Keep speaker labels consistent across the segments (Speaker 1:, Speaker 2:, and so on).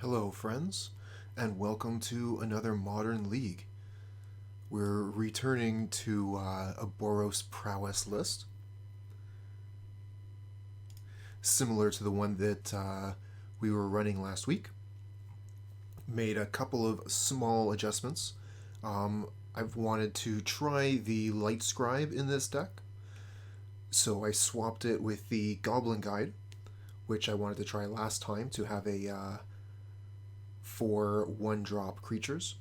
Speaker 1: Hello friends, and welcome to another Modern League. We're returning to a Boros Prowess list, similar to the one that we were running last week. Made a couple of small adjustments. I've wanted to try the Lightscribe in this deck, so I swapped it with the Goblin Guide, which I wanted to try last time to have a 4 1-drop creatures.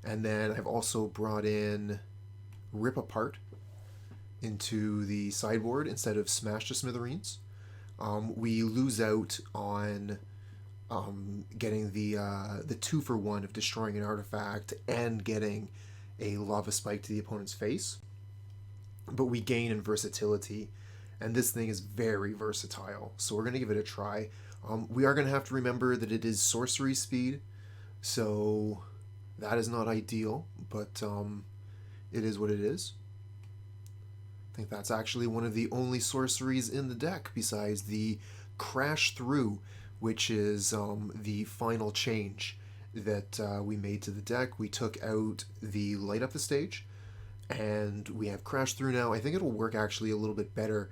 Speaker 1: And then I've also brought in Rip Apart into the sideboard instead of Smash to Smithereens. We lose out on getting the 2-for-1 of destroying an artifact and getting a Lava Spike to the opponent's face. But we gain in versatility, and this thing is very versatile, so we're going to give it a try. We are going to have to remember that it is sorcery speed, so that is not ideal, but it is what it is. I think that's actually one of the only sorceries in the deck besides the Crash Through, which is the final change that we made to the deck. We took out the Light Up the Stage, and we have Crash Through now. I think it'll work actually a little bit better,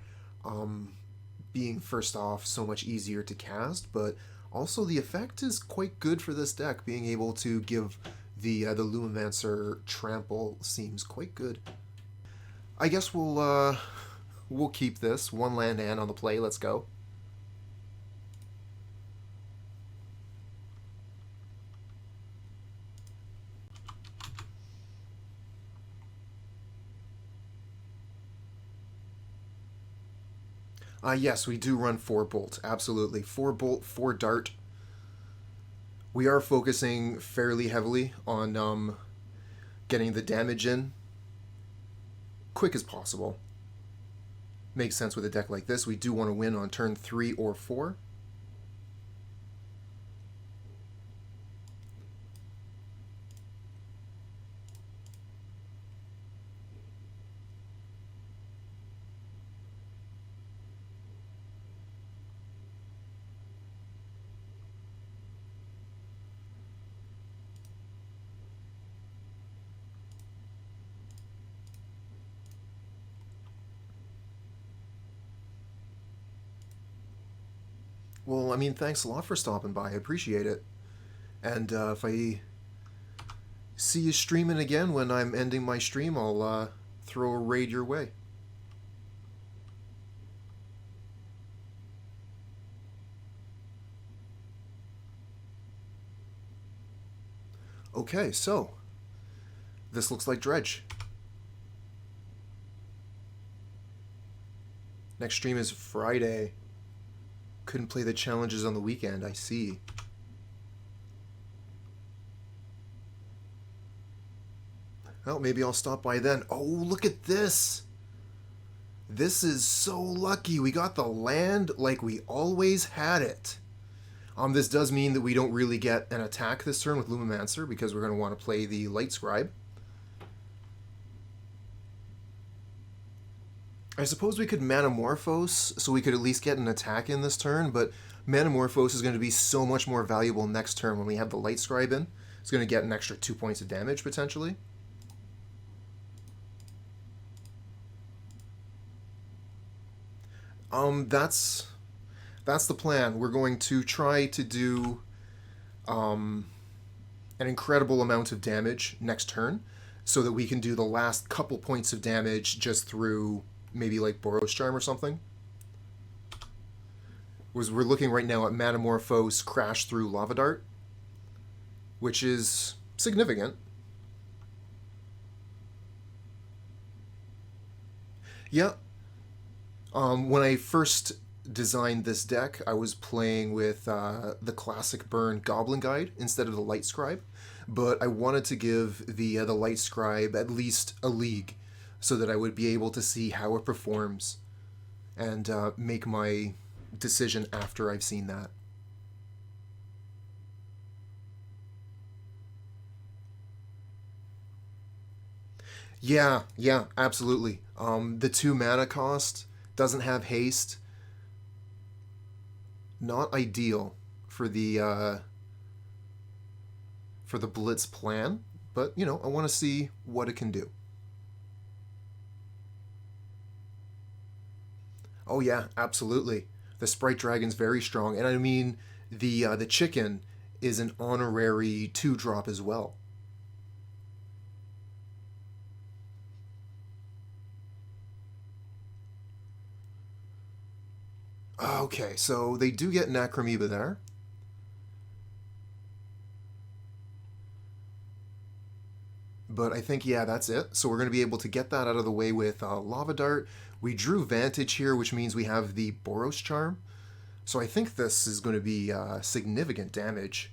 Speaker 1: being first off so much easier to cast, but also the effect is quite good for this deck. Being able to give the Lumimancer trample seems quite good. I guess we'll keep this. One land and on the play. Let's go. Yes, we do run 4 bolt. Absolutely. 4 bolt, 4 dart. We are focusing fairly heavily on getting the damage in quick as possible. Makes sense with a deck like this. We do want to win on turn 3 or 4. Well, I mean, thanks a lot for stopping by. I appreciate it. And if I see you streaming again when I'm ending my stream, I'll throw a raid your way. Okay, so this looks like Dredge. Next stream is Friday. Couldn't play the challenges on the weekend, I see. Well, maybe I'll stop by then. Oh, look at this! This is so lucky. We got the land like we always had it. This does mean that we don't really get an attack this turn with Lumimancer because we're going to want to play the Lightscribe. I suppose we could Manamorphose so we could at least get an attack in this turn, but Manamorphose is going to be so much more valuable next turn when we have the Lightscribe in. It's going to get an extra 2 points of damage, potentially. That's the plan. We're going to try to do an incredible amount of damage next turn so that we can do the last couple points of damage just through maybe like Boros Charm or something. We're looking right now at Manamorphose Crash Through Lava Dart, which is significant. Yeah. When I first designed this deck, I was playing with the classic burn Goblin Guide instead of the Lightscribe, but I wanted to give the Lightscribe at least a league so that I would be able to see how it performs and make my decision after I've seen that. Yeah, absolutely. The 2 mana cost doesn't have haste. Not ideal for the for the Blitz plan, but, you know, I want to see what it can do. Oh yeah, absolutely. The Sprite Dragon's very strong, and I mean, the chicken is an honorary 2-drop as well. Okay, so they do get an Acromoeba there. But I think, yeah, that's it. So we're going to be able to get that out of the way with Lava Dart. We drew Vantage here, which means we have the Boros Charm. So I think this is going to be significant damage.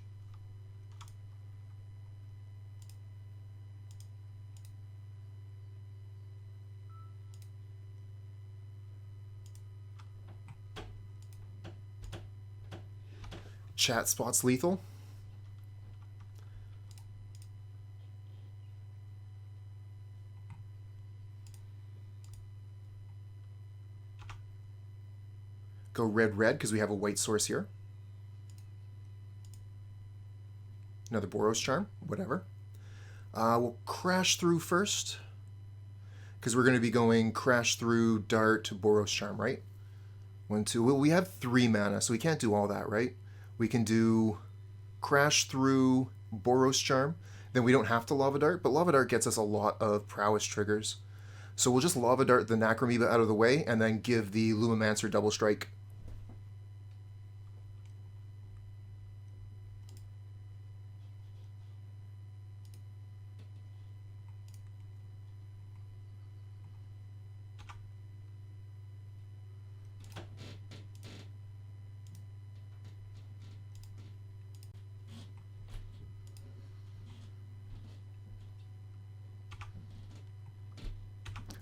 Speaker 1: Chat spots lethal. Go red because we have a white source here. Another Boros Charm, whatever. We'll crash through first because we're going to be going crash through, dart, Boros Charm, right? 1, 2. Well, we have 3 mana, so we can't do all that, right? We can do crash through, Boros Charm. Then we don't have to Lava Dart, but Lava Dart gets us a lot of Prowess triggers. So we'll just Lava Dart the Necromoeba out of the way and then give the Lumimancer double strike.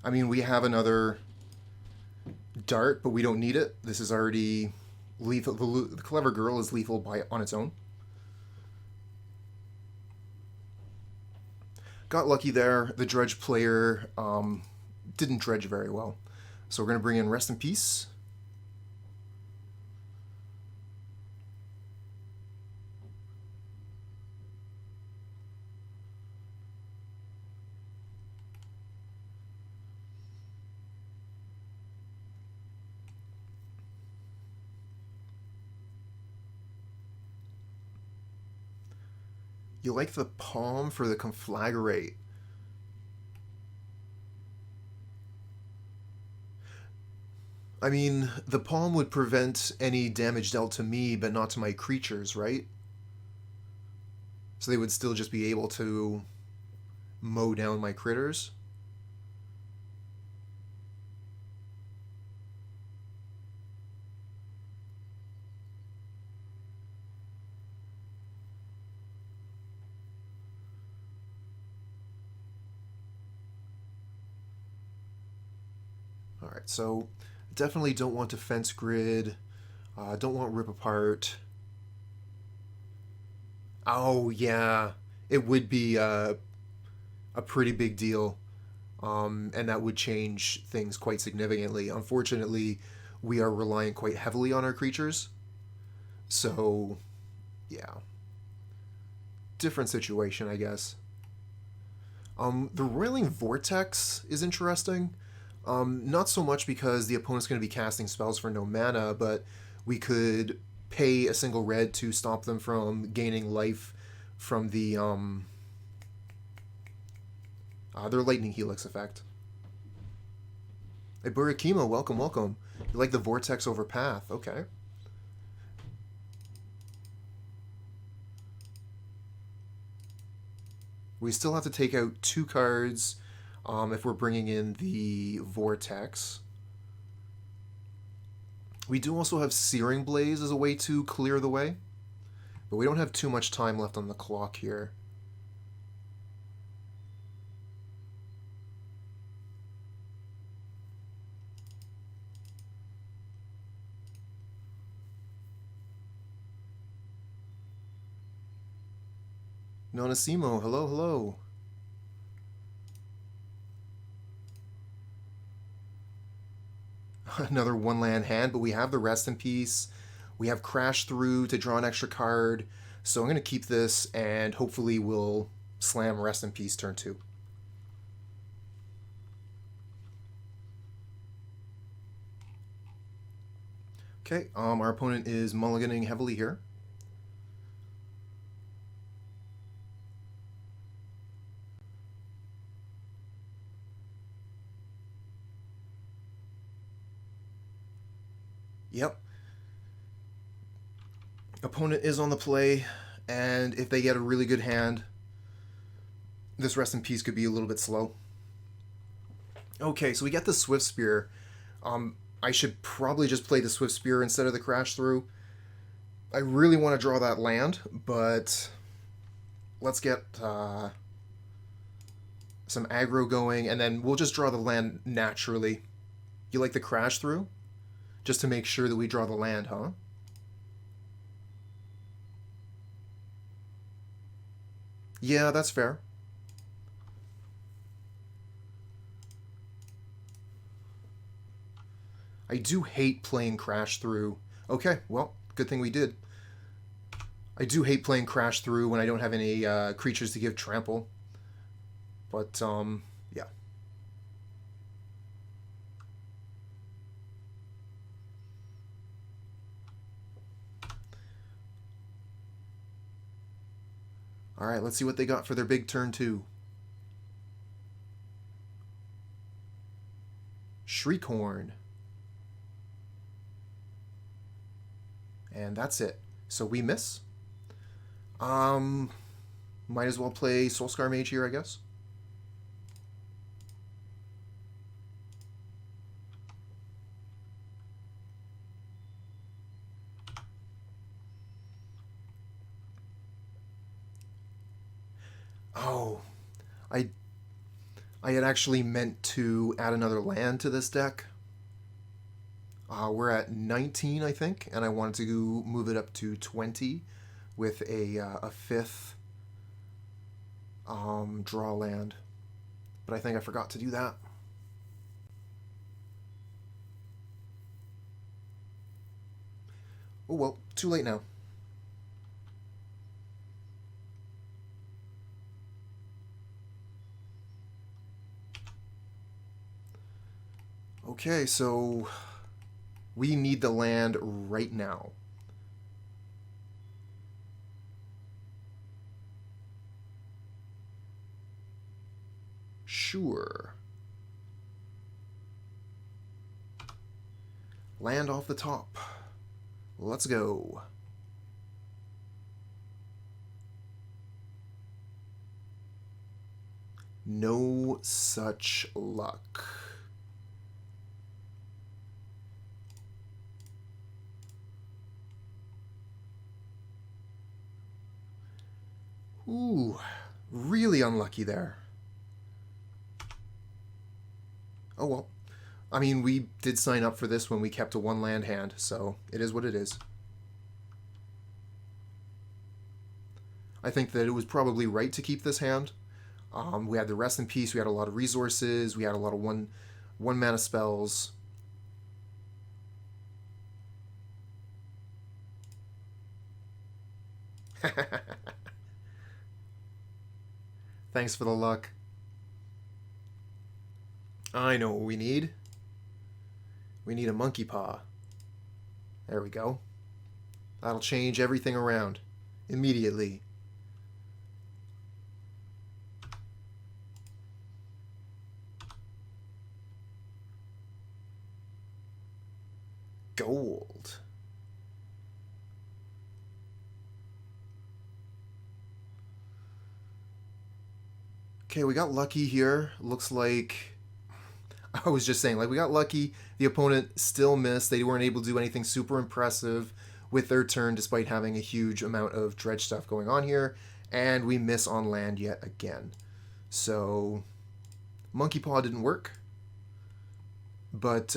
Speaker 1: I mean, we have another dart, but we don't need it. This is already lethal. The Clever Girl is lethal on its own. Got lucky there. The Dredge player didn't dredge very well. So we're going to bring in Rest in Peace. You like the Palm for the Conflagrate. I mean, the Palm would prevent any damage dealt to me, but not to my creatures, right? So they would still just be able to mow down my critters. Alright, so definitely don't want Defense Grid. Don't want Rip Apart. Oh, yeah. It would be a pretty big deal. And that would change things quite significantly. Unfortunately, we are relying quite heavily on our creatures. So, yeah. Different situation, I guess. The Roiling Vortex is interesting. Not so much because the opponent's going to be casting spells for no mana, but we could pay a single red to stop them from gaining life from the their Lightning Helix effect. Hey, Burakimo, welcome, welcome. You like the Vortex over Path? Okay. We still have to take out 2 cards if we're bringing in the Vortex. We do also have Searing Blaze as a way to clear the way, but we don't have too much time left on the clock here. Nonasimo, hello, hello. Another 1-land hand, but we have the Rest in Peace. We have Crash Through to draw an extra card. So I'm going to keep this, and hopefully we'll slam Rest in Peace turn 2. Okay, our opponent is mulliganing heavily here. Yep. Opponent is on the play, and if they get a really good hand, this Rest in Peace could be a little bit slow. Okay, so we get the Swiftspear. I should probably just play the Swiftspear instead of the Crash Through. I really want to draw that land, but let's get some aggro going, and then we'll just draw the land naturally. You like the Crash Through? Just to make sure that we draw the land, huh? Yeah, that's fair. I do hate playing Crash Through. Okay, well, good thing we did. I do hate playing Crash Through when I don't have any creatures to give trample. But, yeah. Alright, let's see what they got for their big turn 2. Shriekhorn. And that's it. So we miss. Might as well play Soul-Scar Mage here, I guess. Oh, I had actually meant to add another land to this deck. We're at 19, I think, and I wanted to move it up to 20 with a fifth draw land. But I think I forgot to do that. Oh well, too late now. Okay, so we need the land right now. Sure. Land off the top. Let's go. No such luck. Ooh, really unlucky there. Oh well. I mean, we did sign up for this when we kept a one land hand, so it is what it is. I think that it was probably right to keep this hand. We had the Rest in Peace, we had a lot of resources, we had a lot of one mana spells. Thanks for the luck. I know what we need. We need a Monkey Paw. There we go. That'll change everything around immediately. Gold. Okay, we got lucky here. Looks like... I was just saying, like, we got lucky. The opponent still missed. They weren't able to do anything super impressive with their turn, despite having a huge amount of dredge stuff going on here. And we miss on land yet again. So, Monkey Paw didn't work. But,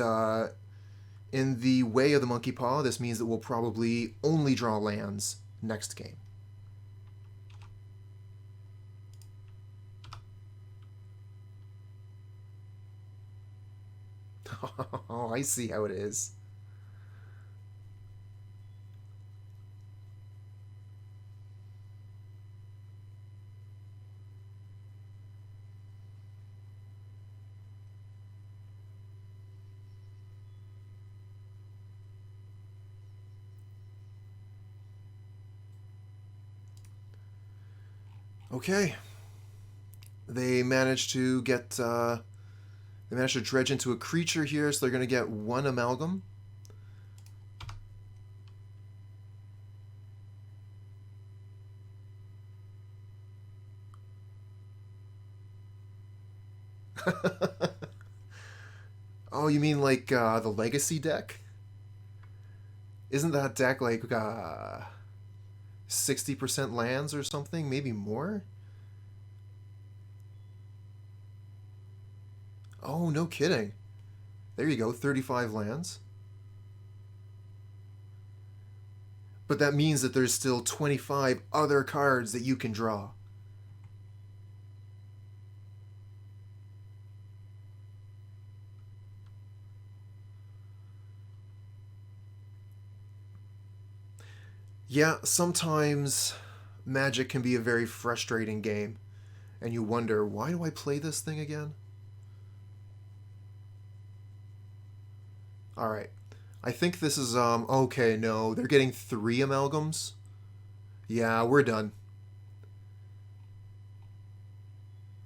Speaker 1: in the way of the Monkey Paw, this means that we'll probably only draw lands next game. Oh, I see how it is. Okay. They managed to get... they managed to dredge into a creature here, so they're going to get 1 Amalgam. Oh, you mean like the Legacy deck? Isn't that deck like 60% lands or something? Maybe more? Oh, no kidding. There you go, 35 lands. But that means that there's still 25 other cards that you can draw. Yeah, sometimes Magic can be a very frustrating game, and you wonder, why do I play this thing again? Alright. I think this is, okay, no, they're getting 3 Amalgams. Yeah, we're done.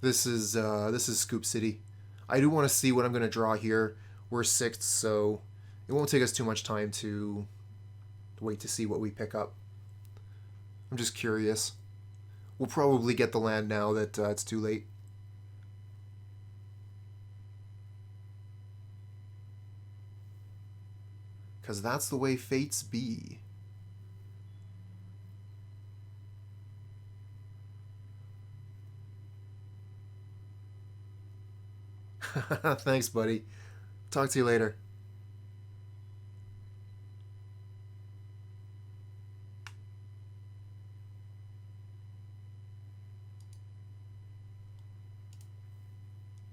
Speaker 1: This is Scoop City. I do want to see what I'm going to draw here. We're 6th, so it won't take us too much time to wait to see what we pick up. I'm just curious. We'll probably get the land now that it's too late. Because that's the way fates be. Thanks, buddy. Talk to you later.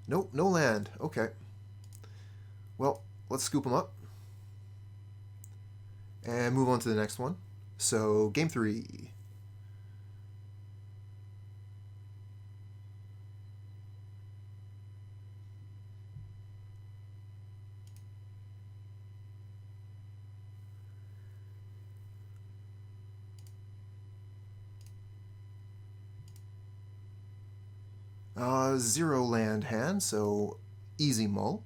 Speaker 1: Nope, no land. Okay. Well, let's scoop them up. And move on to the next one. So, game 3. Zero land hand, so easy mull.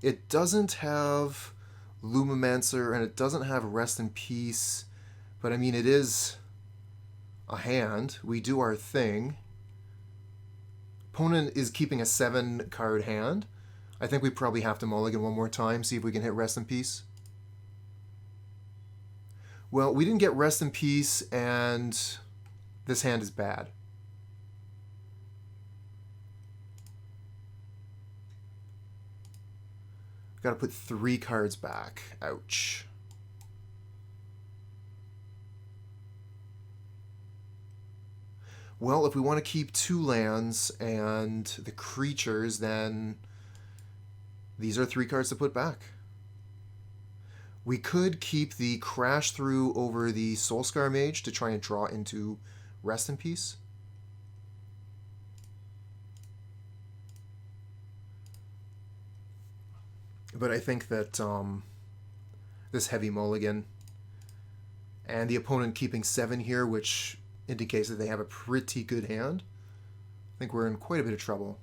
Speaker 1: It doesn't have Lumimancer and it doesn't have Rest in Peace, but I mean, it is a hand. We do our thing. Opponent is keeping a 7-card hand. I think we probably have to mulligan one more time, see if we can hit Rest in Peace. Well, we didn't get Rest in Peace, and this hand is bad. Got to put 3 cards back. Ouch. Well, if we want to keep 2 lands and the creatures, then these are 3 cards to put back. We could keep the Crash Through over the Soul-Scar Mage to try and draw into Rest in Peace. But I think that this heavy mulligan and the opponent keeping 7 here, which indicates that they have a pretty good hand, I think we're in quite a bit of trouble.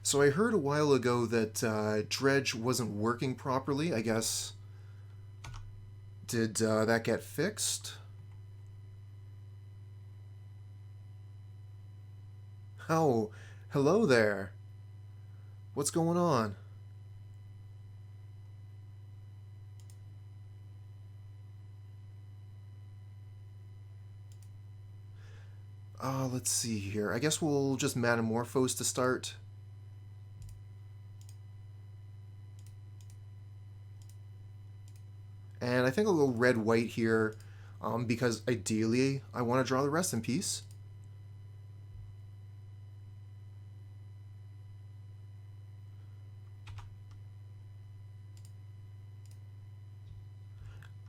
Speaker 1: So I heard a while ago that Dredge wasn't working properly, I guess. Did that get fixed? Oh, hello there. What's going on? Let's see here. I guess we'll just Manamorphose to start. And I think I'll go red-white here, because ideally I want to draw the Rest in Peace.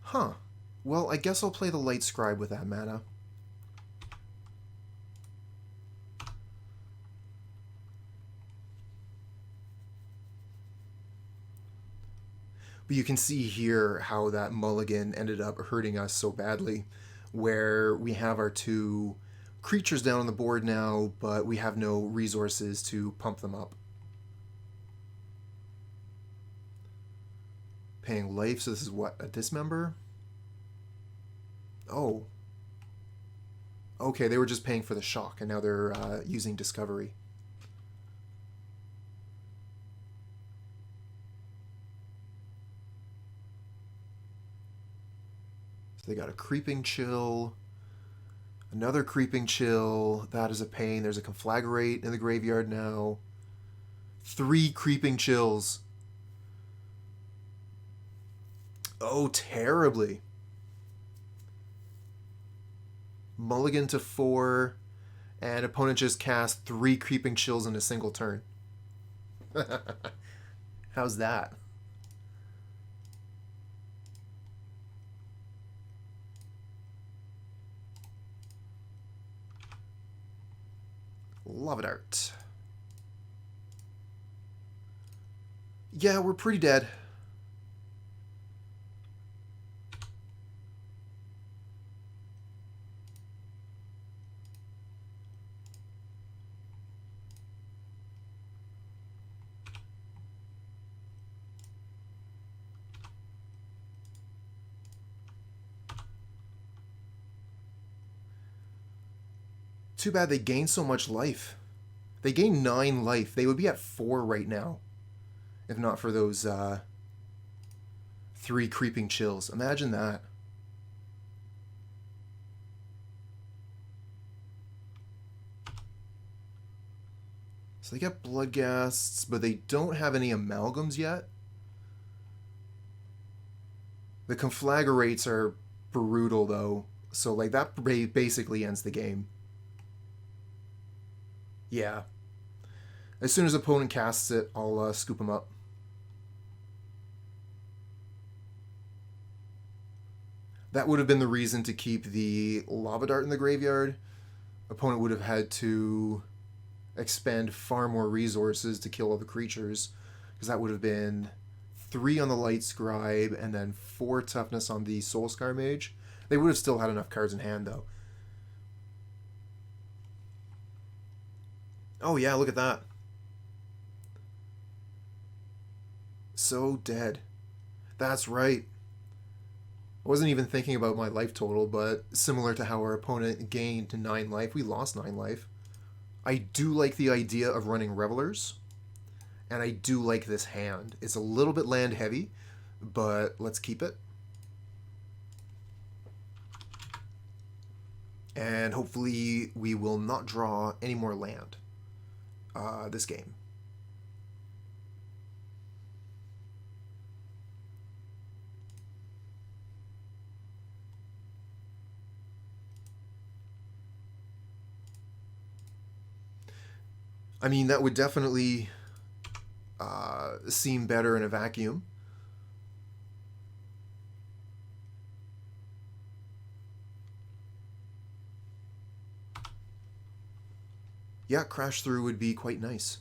Speaker 1: Huh. Well, I guess I'll play the Lightscribe with that mana. But you can see here how that mulligan ended up hurting us so badly, where we have our two creatures down on the board now, but we have no resources to pump them up. Paying life, so this is what, a dismember? Oh. Okay, they were just paying for the shock, and now they're using discovery. So they got a creeping chill, another creeping chill. That is a pain. There's a conflagrate in the graveyard now. 3 creeping chills. Oh, terribly. Mulligan to 4, and opponent just cast 3 creeping chills in a single turn. How's that? Love it, art. Yeah, we're pretty dead. Too bad they gained so much life. They gained 9 life. They would be at 4 right now, if not for those 3 creeping chills. Imagine that. So they get Bloodghasts, but they don't have any amalgams yet. The conflagrates are brutal though, so like that basically ends the game. Yeah. As soon as opponent casts it, I'll scoop him up. That would have been the reason to keep the Lava Dart in the graveyard. Opponent would have had to expend far more resources to kill all the creatures, because that would have been 3 on the Lightscribe and then 4 toughness on the Soul-Scar Mage. They would have still had enough cards in hand, though. Oh yeah, look at that. So dead. That's right. I wasn't even thinking about my life total, but similar to how our opponent gained 9 life, we lost 9 life. I do like the idea of running Revelers, and I do like this hand. It's a little bit land heavy, but let's keep it. And hopefully we will not draw any more land this game. I mean, that would definitely seem better in a vacuum. Yeah, Crash Through would be quite nice.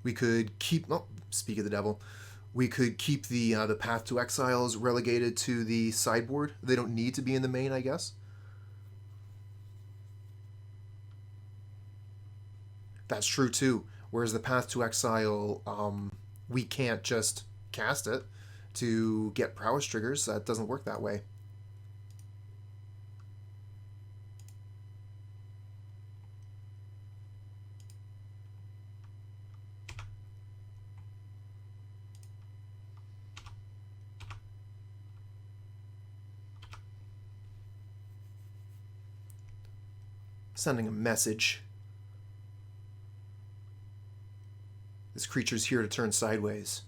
Speaker 1: We could keep... Oh, speak of the devil. We could keep the Path to Exiles relegated to the sideboard. They don't need to be in the main, I guess. That's true, too. Whereas the Path to Exile, we can't just cast it to get Prowess triggers. That doesn't work that way. Sending a message. This creature's here to turn sideways.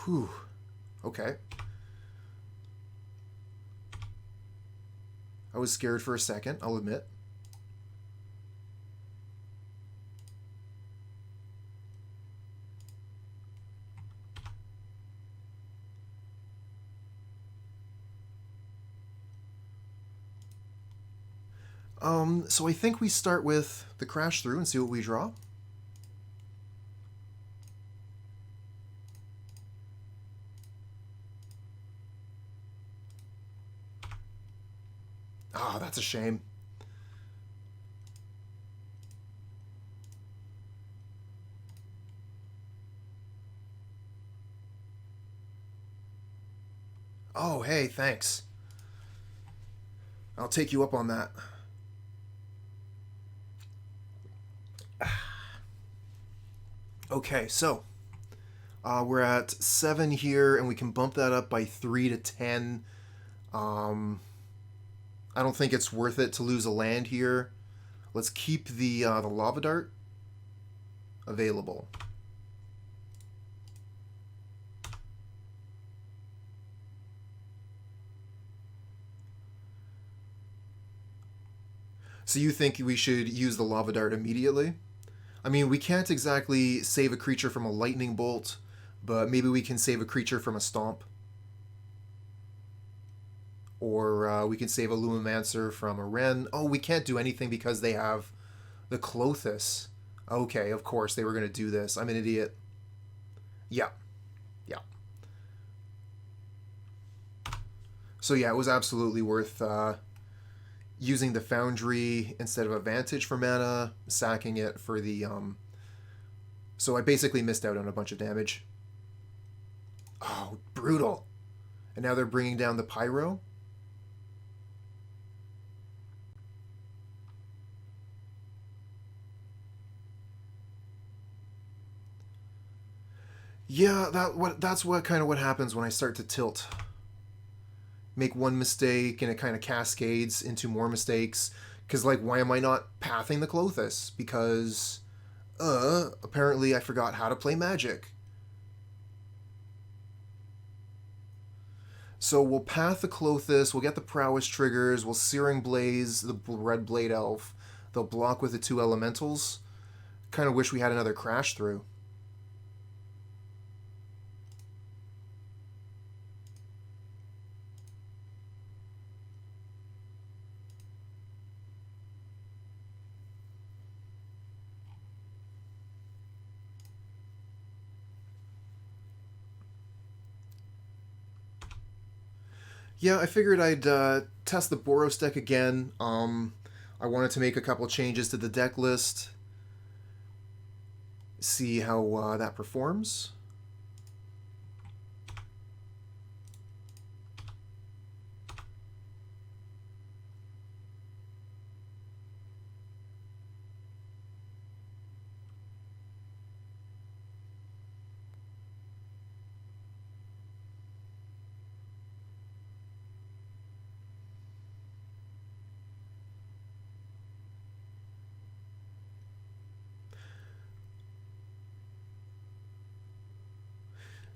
Speaker 1: Whew. Okay. I was scared for a second, I'll admit. So I think we start with the Crash Through and see what we draw. Ah, that's a shame. Oh, hey, thanks. I'll take you up on that. Okay, so we're at 7 here, and we can bump that up by 3 to 10. I don't think it's worth it to lose a land here. Let's keep the Lava Dart available. So you think we should use the Lava Dart immediately? I mean, we can't exactly save a creature from a lightning bolt, but maybe we can save a creature from a stomp. Or we can save a Lumimancer from a Wrenn. Oh, we can't do anything because they have the Klothys. Okay, of course, they were going to do this. I'm an idiot. Yeah. Yeah. So yeah, it was absolutely worth using the Foundry instead of a Vantage for mana, sacking it for the... So I basically missed out on a bunch of damage. Oh, brutal. And now they're bringing down the Pyro. Yeah, that's what kind of what happens when I start to tilt. Make one mistake and it kind of cascades into more mistakes. Because, like, why am I not pathing the Klothys? Because, apparently I forgot how to play Magic. So we'll path the Klothys, we'll get the Prowess triggers, we'll Searing Blaze the Red Blade Elf. They'll block with the 2 elementals. Kind of wish we had another Crash Through. Yeah, I figured I'd test the Boros deck again. I wanted to make a couple changes to the deck list. See how that performs.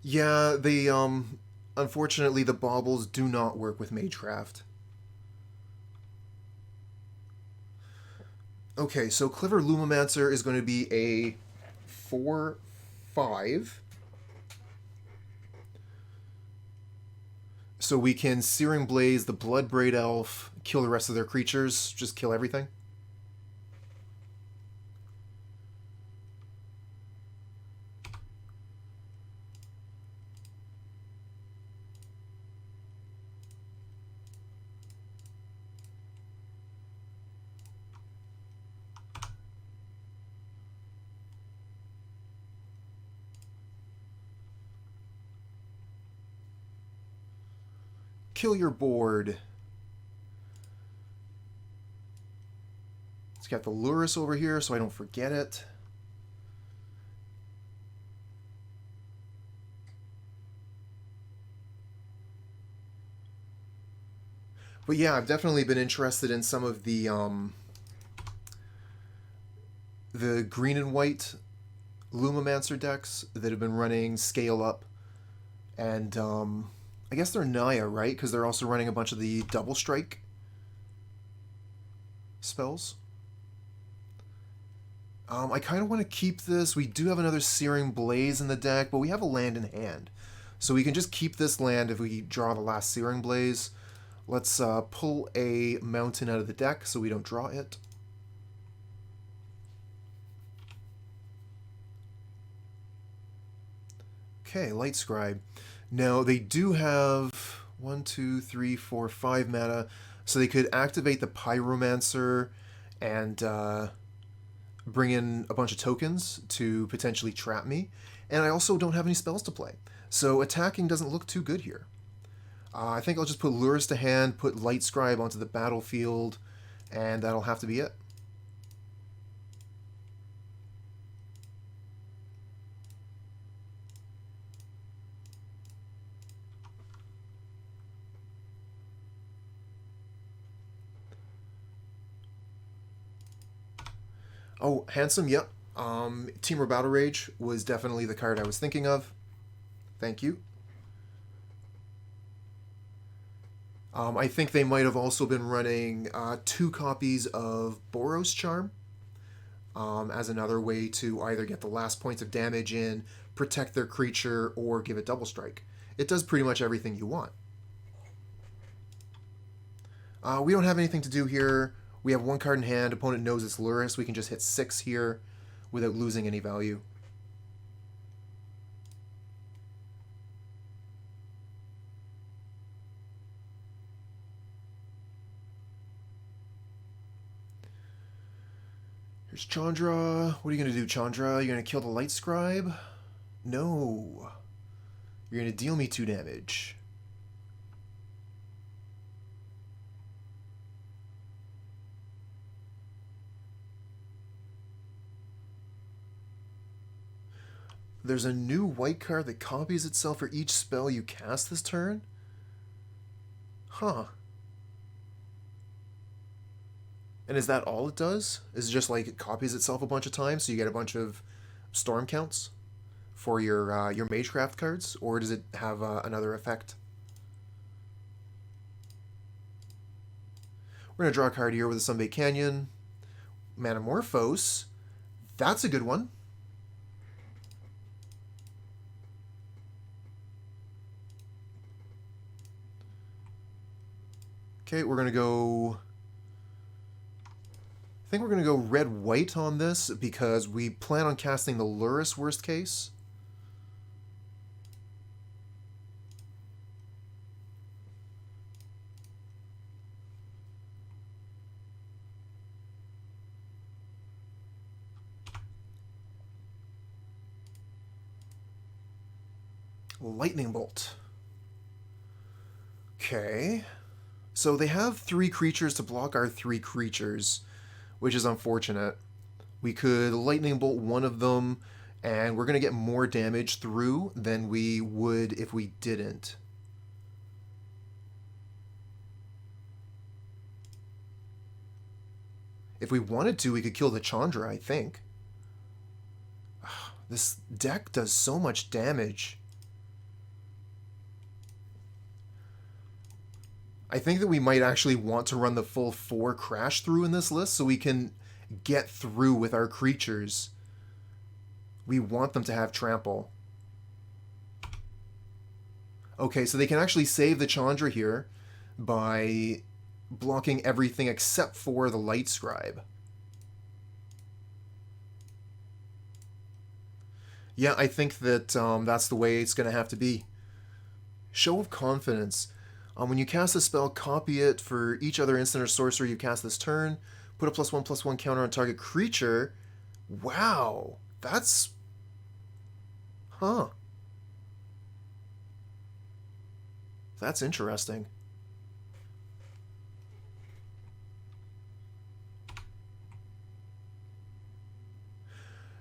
Speaker 1: Yeah, unfortunately the baubles do not work with Magecraft. Okay, so Clever Lumimancer is going to be a 4/5. So we can Searing Blaze the Bloodbraid Elf, kill the rest of their creatures, just kill everything. Kill your board. It's got the Lurrus over here so I don't forget it. But yeah, I've definitely been interested in some of the green and white Lumimancer decks that have been running Scale Up. And I guess they're Naya, right? Because they're also running a bunch of the Double Strike. spells. I kind of want to keep this. We do have another Searing Blaze in the deck, but we have a land in hand. So we can just keep this land if we draw the last Searing Blaze. Let's pull a mountain out of the deck so we don't draw it. Okay, Lightscribe. Now, they do have 1, 2, 3, 4, 5 mana, so they could activate the Pyromancer and bring in a bunch of tokens to potentially trap me. And I also don't have any spells to play, so attacking doesn't look too good here. I think I'll just put Lurrus to hand, put Lightscribe onto the battlefield, and that'll have to be it. Oh, Handsome, yep. Temur Battle Rage was definitely the card I was thinking of. Thank you. I think they might have also been running 2 copies of Boros Charm as another way to either get the last points of damage in, protect their creature, or give it double strike. It does pretty much everything you want. We don't have anything to do here. We have 1 card in hand. Opponent knows it's Lurrus. We can just hit 6 here without losing any value. Here's Chandra. What are you going to do, Chandra? You're going to kill the Lightscribe? No. You're going to deal me 2 damage. There's a new white card that copies itself for each spell you cast this turn? Huh. And is that all it does? Is it just like it copies itself a bunch of times so you get a bunch of storm counts for your Magecraft cards? Or does it have another effect? We're going to draw a card here with a Sunbaked Canyon. Manamorphose. That's a good one. Okay, we're going to go... I think we're going to go red-white on this because we plan on casting the Lurrus worst case. Lightning Bolt. Okay. So they have 3 creatures to block our 3 creatures, which is unfortunate. We could Lightning Bolt one of them, and we're going to get more damage through than we would if we didn't. If we wanted to, we could kill the Chandra, I think. This deck does so much damage. I think that we might actually want to run the full 4 Crash through in this list so we can get through with our creatures. We want them to have trample. Okay, so they can actually save the Chandra here by blocking everything except for the Lightscribe. Yeah, I think that that's the way it's going to have to be. Show of Confidence. When you cast a spell, copy it for each other instant or sorcery you cast this turn. Put a +1/+1 counter on target creature. Wow, that's... Huh. That's interesting.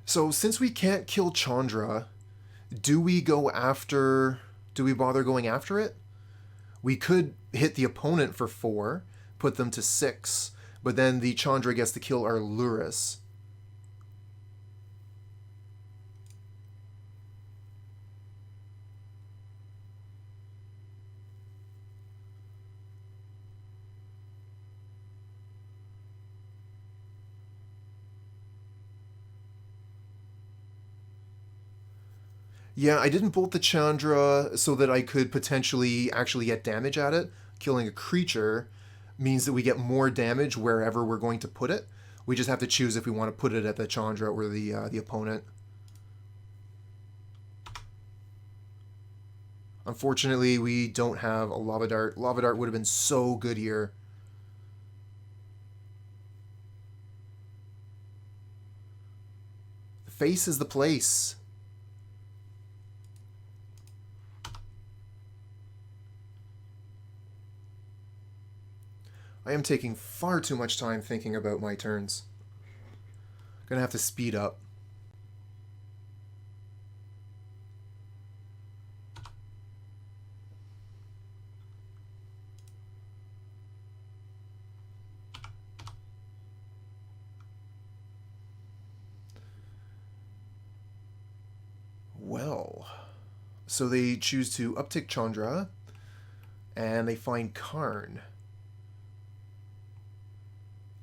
Speaker 1: So since we can't kill Chandra, do we go after... Do we bother going after it? We could hit the opponent for 4, put them to 6, but then the Chandra gets to kill our Lurrus. Yeah, I didn't bolt the Chandra so that I could potentially actually get damage at it. Killing a creature means that we get more damage wherever we're going to put it. We just have to choose if we want to put it at the Chandra or the opponent. Unfortunately, we don't have a Lava Dart. Lava Dart would have been so good here. The face is the place. I am taking far too much time thinking about my turns. Gonna have to speed up. Well, so they choose to uptick Chandra, and they find Karn.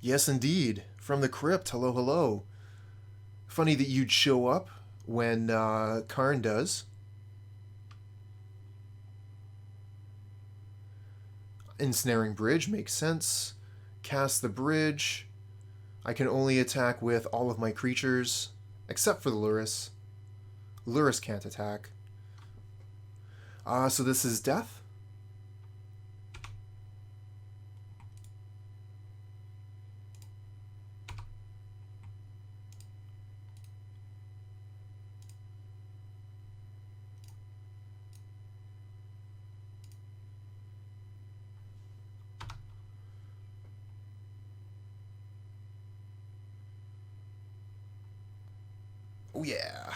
Speaker 1: Yes, indeed. From the crypt. Hello, hello. Funny that you'd show up when Karn does. Ensnaring Bridge makes sense. Cast the bridge. I can only attack with all of my creatures, except for the Lurrus. Lurrus can't attack. So this is death? Oh yeah.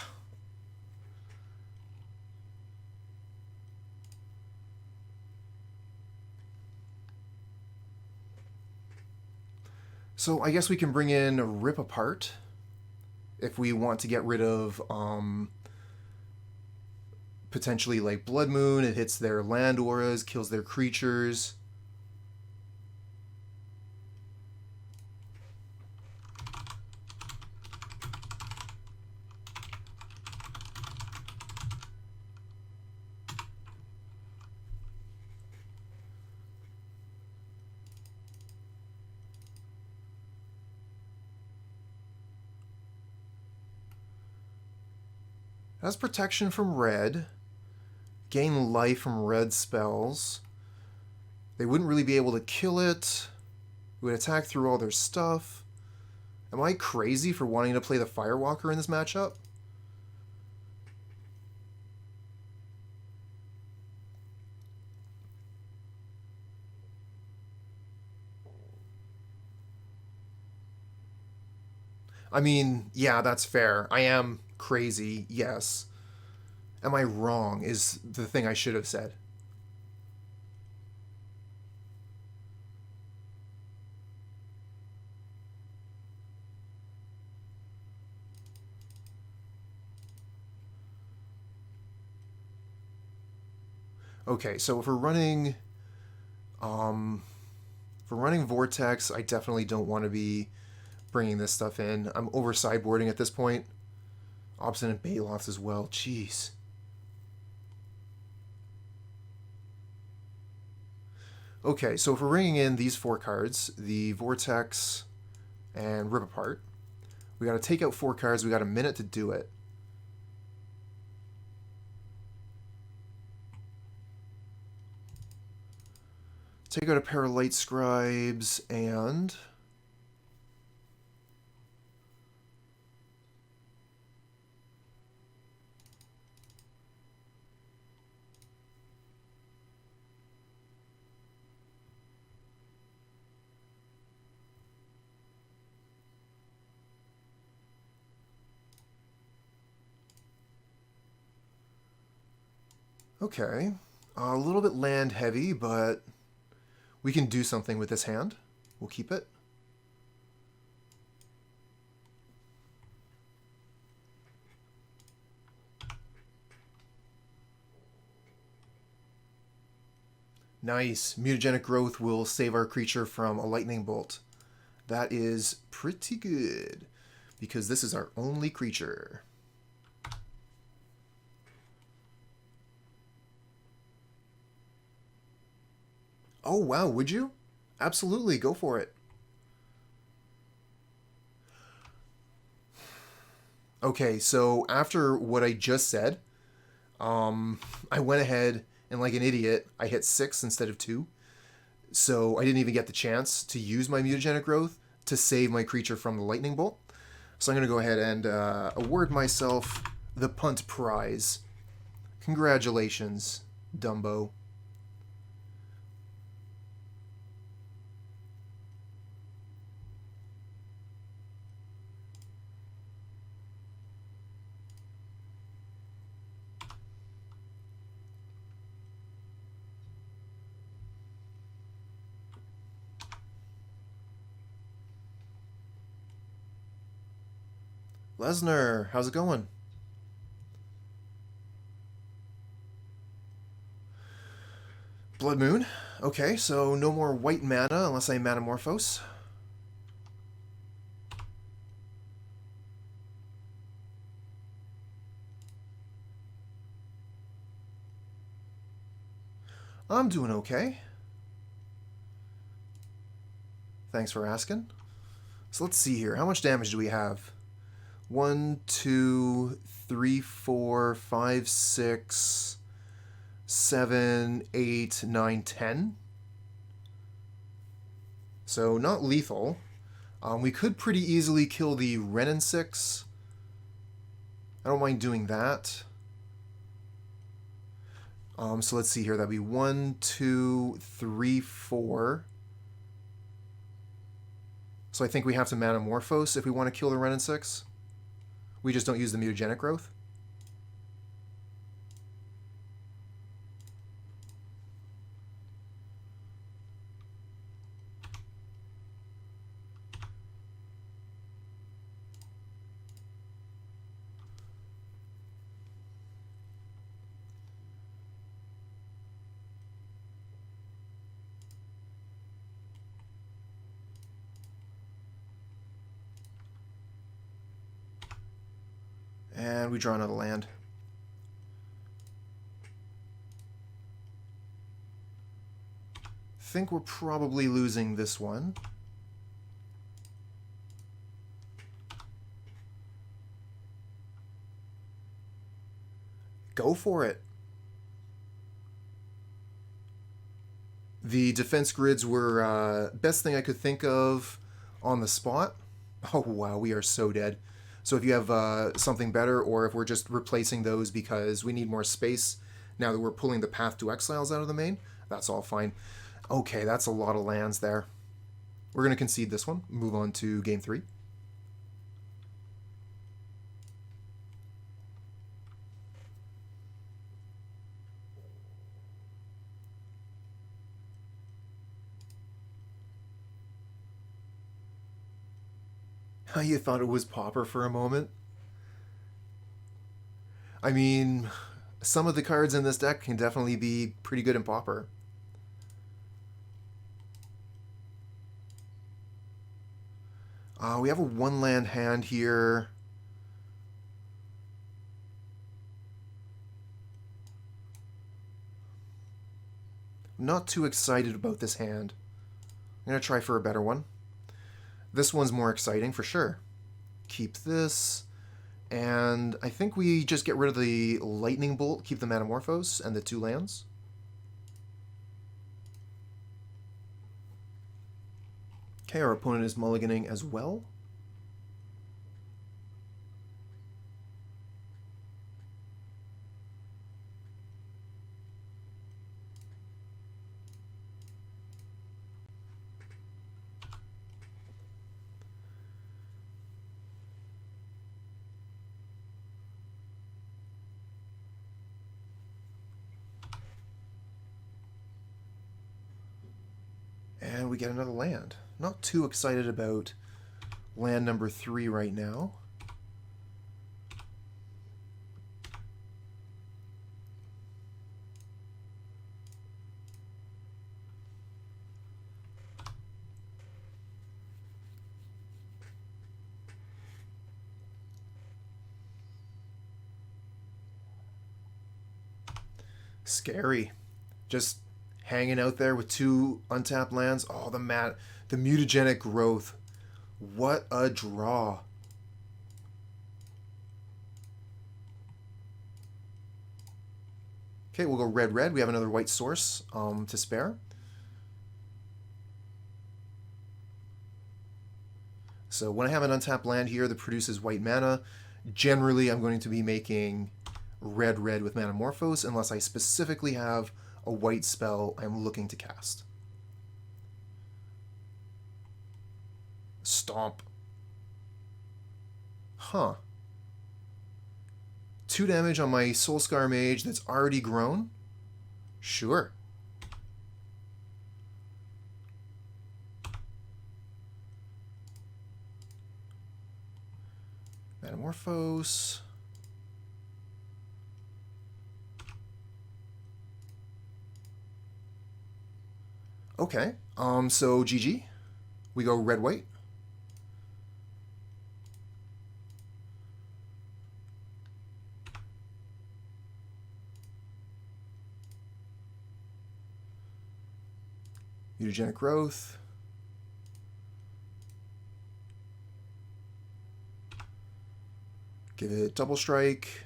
Speaker 1: So I guess we can bring in a Rip Apart if we want to get rid of potentially like Blood Moon. It hits their land auras, kills their creatures. Has protection from red. Gain life from red spells. They wouldn't really be able to kill it. We would attack through all their stuff. Am I crazy for wanting to play the Firewalker in this matchup? I mean, yeah, that's fair. I am crazy, yes. Am I wrong is the thing I should have said. Okay, so if we're running Vortex, I definitely don't want to be bringing this stuff in. I'm over sideboarding at this point. Obstinate Baloths as well. Jeez. Okay, so if we're bringing in these four cards, the Vortex and Rip Apart, we got to take out four cards. We got a minute to do it. Take out a pair of Lightscribes and... Okay. A little bit land heavy, but we can do something with this hand. We'll keep it. Nice. Mutagenic Growth will save our creature from a lightning bolt. That is pretty good, because this is our only creature. Oh, wow, would you? Absolutely, go for it. Okay, so after what I just said, I went ahead and, like an idiot, I hit 6 instead of 2. So I didn't even get the chance to use my Mutagenic Growth to save my creature from the Lightning Bolt. So I'm going to go ahead and award myself the Punt Prize. Congratulations, Dumbo. Lesnar, how's it going? Blood Moon. Okay, so no more white mana unless I Manamorphose. I'm doing okay. Thanks for asking. So let's see here. How much damage do we have? 1, 2, 3, 4, 5, 6, 7, 8, 9, 10. So not lethal. We could pretty easily kill the Renin 6. I don't mind doing that. So let's see here. That'd be 1, 2, 3, 4. So I think we have to Manamorphose if we want to kill the Renin 6. We just don't use the Mutagenic Growth. And we draw another land. Think we're probably losing this one. Go for it. The defense grids were best thing I could think of on the spot. Oh wow, we are so dead. So if you have something better, or if we're just replacing those because we need more space now that we're pulling the Path to Exiles out of the main, that's all fine. Okay, that's a lot of lands there. We're going to concede this one, move on to game 3. How you thought it was Pauper for a moment? I mean, some of the cards in this deck can definitely be pretty good in Pauper. We have a 1-land hand here. I'm not too excited about this hand. I'm going to try for a better one. This one's more exciting for sure. Keep this. And I think we just get rid of the Lightning Bolt, keep the Manamorphose, and the 2 lands. Okay, our opponent is mulliganing as well. And we get another land. Not too excited about land number 3 right now. Scary. Just hanging out there with 2 untapped lands. Oh, the Mutagenic Growth. What a draw. Okay, we'll go red. We have another white source to spare. So when I have an untapped land here that produces white mana, generally I'm going to be making red with Manamorphose unless I specifically have a white spell I'm looking to cast. Stomp. Huh. 2 damage on my Soul-Scar Mage that's already grown? Sure. Manamorphose. Okay, so GG. We go red-white. Mutagenic Growth. Give it double strike.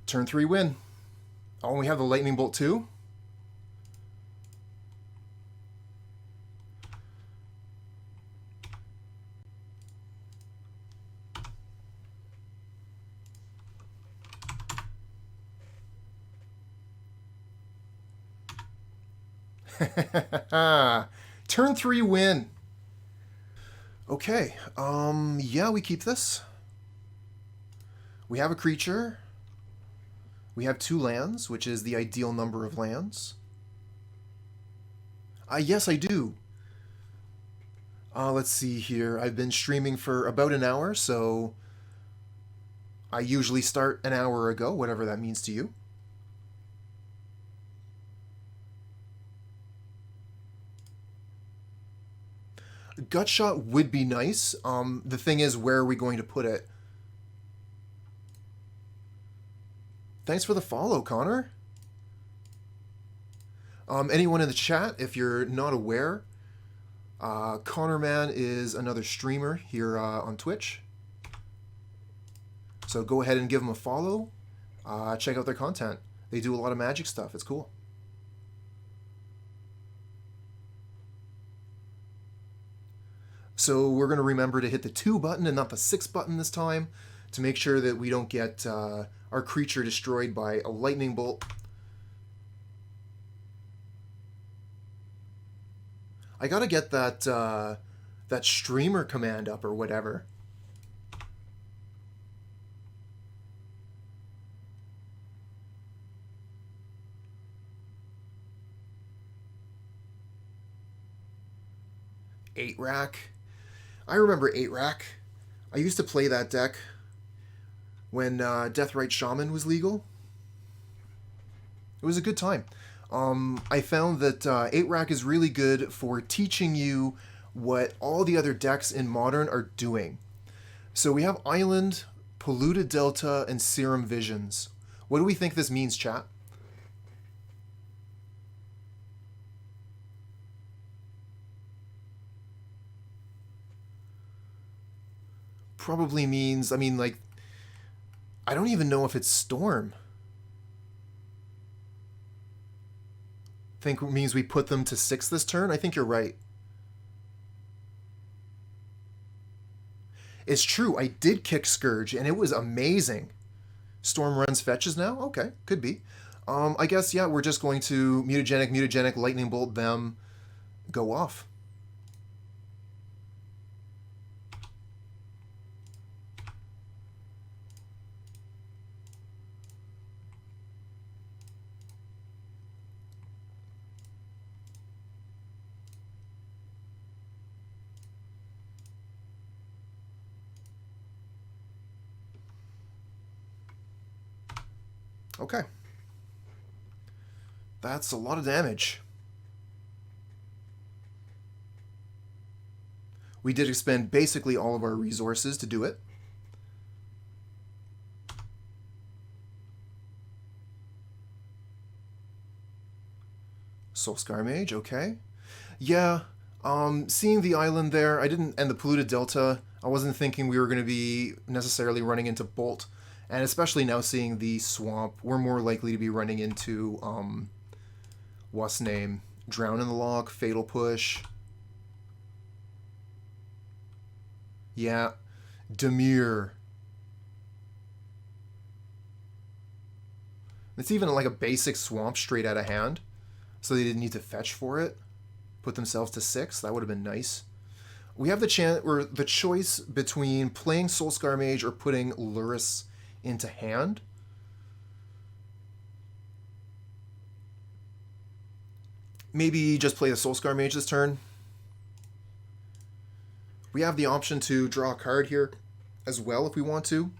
Speaker 1: Turn 3 win. Oh, and we have the lightning bolt too? Turn 3 win. Okay, yeah, we keep this. We have a creature. We have 2 lands, which is the ideal number of lands. Yes, I do. Let's see here. I've been streaming for about an hour, so I usually start an hour ago, whatever that means to you. Gutshot would be nice. The thing is, where are we going to put it? Thanks for the follow, Connor. Anyone in the chat, if you're not aware, Connor Man is another streamer here on Twitch. So go ahead and give them a follow. Check out their content. They do a lot of Magic stuff. It's cool. So we're going to remember to hit the 2 button and not the 6 button this time to make sure that we don't get our creature destroyed by a lightning bolt. I gotta get that that streamer command up or whatever. Eight rack. I remember 8-rack. I used to play that deck when Deathrite Shaman was legal. It was a good time. I found that 8-rack is really good for teaching you what all the other decks in Modern are doing. So we have Island, Polluted Delta, and Serum Visions. What do we think this means, chat? Probably means, I mean, like, I don't even know if it's Storm. Think it means we put them to 6 this turn? I think you're right. It's true, I did kick Scourge, and it was amazing. Storm runs fetches now? Okay, could be. I guess, yeah, we're just going to mutagenic, lightning bolt them, go off. Okay. That's a lot of damage. We did expend basically all of our resources to do it. Soul-Scar Mage, okay. Yeah, seeing the island there, and the polluted delta, I wasn't thinking we were going to be necessarily running into Bolt. And especially now seeing the swamp, we're more likely to be running into, what's name? Drown in the Log, Fatal Push. Yeah, Demir. It's even like a basic swamp straight out of hand, so they didn't need to fetch for it. Put themselves to 6. That would have been nice. We have the choice between playing Soul-Scar Mage or putting Lurrus into hand. Maybe just play the Soul-Scar Mage this turn. We have the option to draw a card here as well if we want to.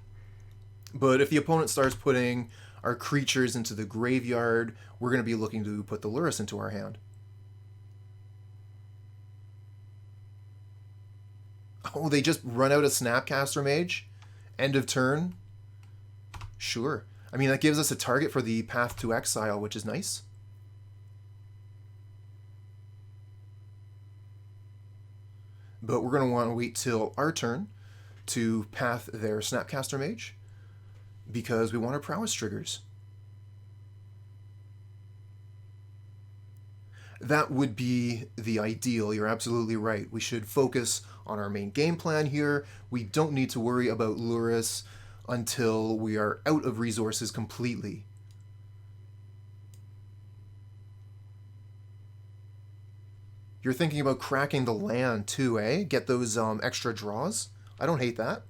Speaker 1: But if the opponent starts putting our creatures into the graveyard, we're going to be looking to put the Lurrus into our hand. Oh, they just run out a Snapcaster Mage? End of turn? Sure. I mean, that gives us a target for the Path to Exile, which is nice. But we're going to want to wait till our turn to path their Snapcaster Mage, because we want our Prowess triggers. That would be the ideal. You're absolutely right. We should focus on our main game plan here. We don't need to worry about Lurrus until we are out of resources completely. You're thinking about cracking the land too, eh? Get those extra draws? I don't hate that.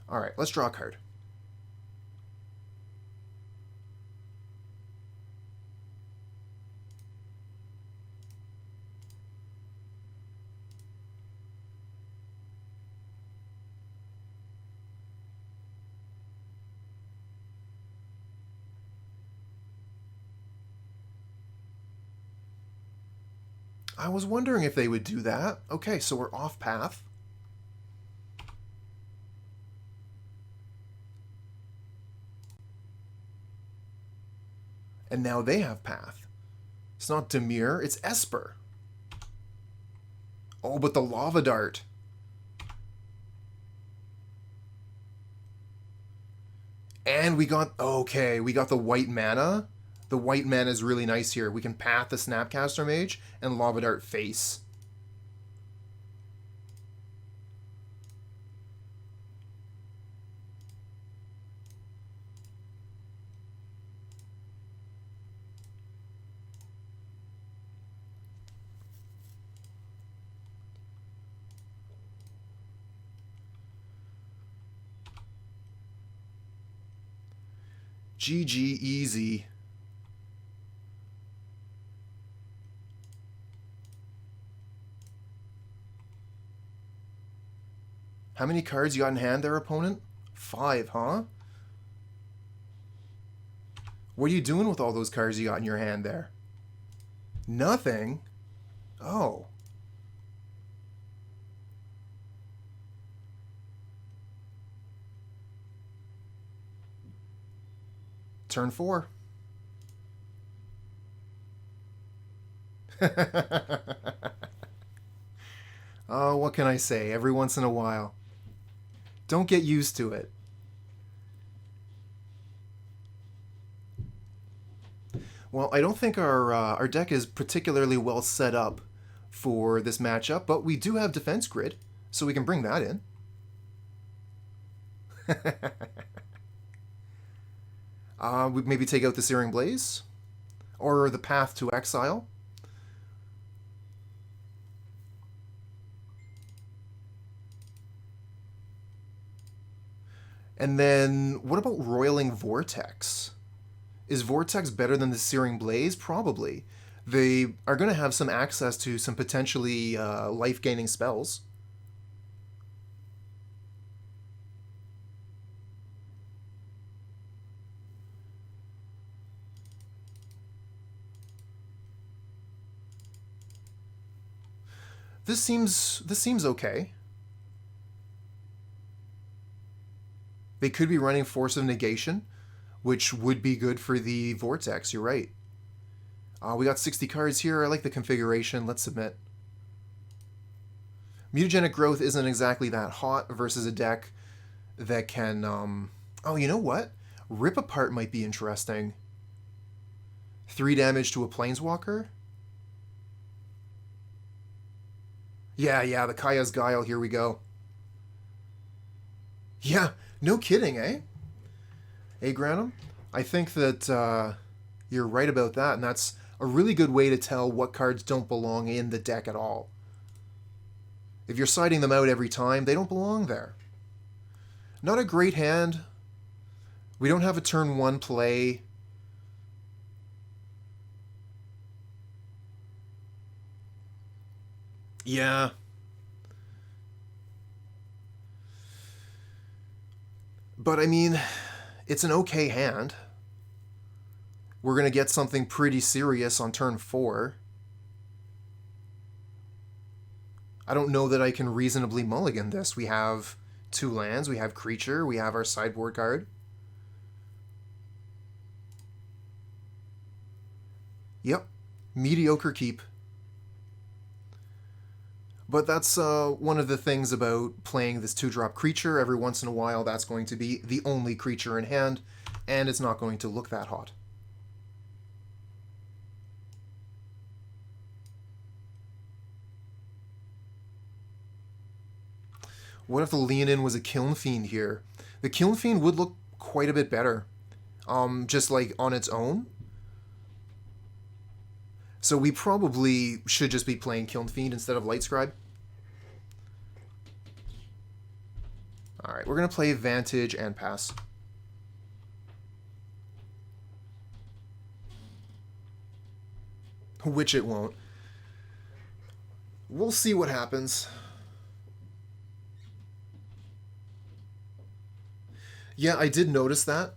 Speaker 1: Alright, let's draw a card. I was wondering if they would do that. Okay, so we're off path. And now they have path. It's not Demir, it's Esper. Oh, but the Lava Dart. And we got, okay, we got the white mana. The white mana is really nice here. We can path the Snapcaster Mage and Lava Dart face. GG easy. How many cards you got in hand there, opponent? 5, huh? What are you doing with all those cards you got in your hand there? Nothing? Oh. Turn 4. Oh, what can I say? Every once in a while. Don't get used to it. Well, I don't think our deck is particularly well set up for this matchup, but we do have Defense Grid, so we can bring that in. We maybe take out the Searing Blaze, or the Path to Exile. And then, what about Roiling Vortex? Is Vortex better than the Searing Blaze? Probably. They are going to have some access to some potentially life-gaining spells. This seems okay. They could be running Force of Negation, which would be good for the Vortex. You're right. We got 60 cards here. I like the configuration. Let's submit. Mutagenic Growth isn't exactly that hot versus a deck that can... Oh, you know what? Rip Apart might be interesting. 3 damage to a Planeswalker? Yeah, the Kaya's Guile. Here we go. Yeah, no kidding, eh? Hey, Granum? I think that you're right about that, and that's a really good way to tell what cards don't belong in the deck at all. If you're siding them out every time, they don't belong there. Not a great hand. We don't have a turn 1 play. Yeah. But I mean, it's an okay hand. We're going to get something pretty serious on turn 4. I don't know that I can reasonably mulligan this. We have 2 lands, we have creature, we have our sideboard card. Yep, mediocre keep. But that's one of the things about playing this 2-drop creature. Every once in a while, that's going to be the only creature in hand, and it's not going to look that hot. What if the Leonin was a Kiln Fiend here? The Kiln Fiend would look quite a bit better, just like on its own. So we probably should just be playing Kiln Fiend instead of Lightscribe. Alright, we're going to play Vantage and pass. Which it won't. We'll see what happens. Yeah, I did notice that.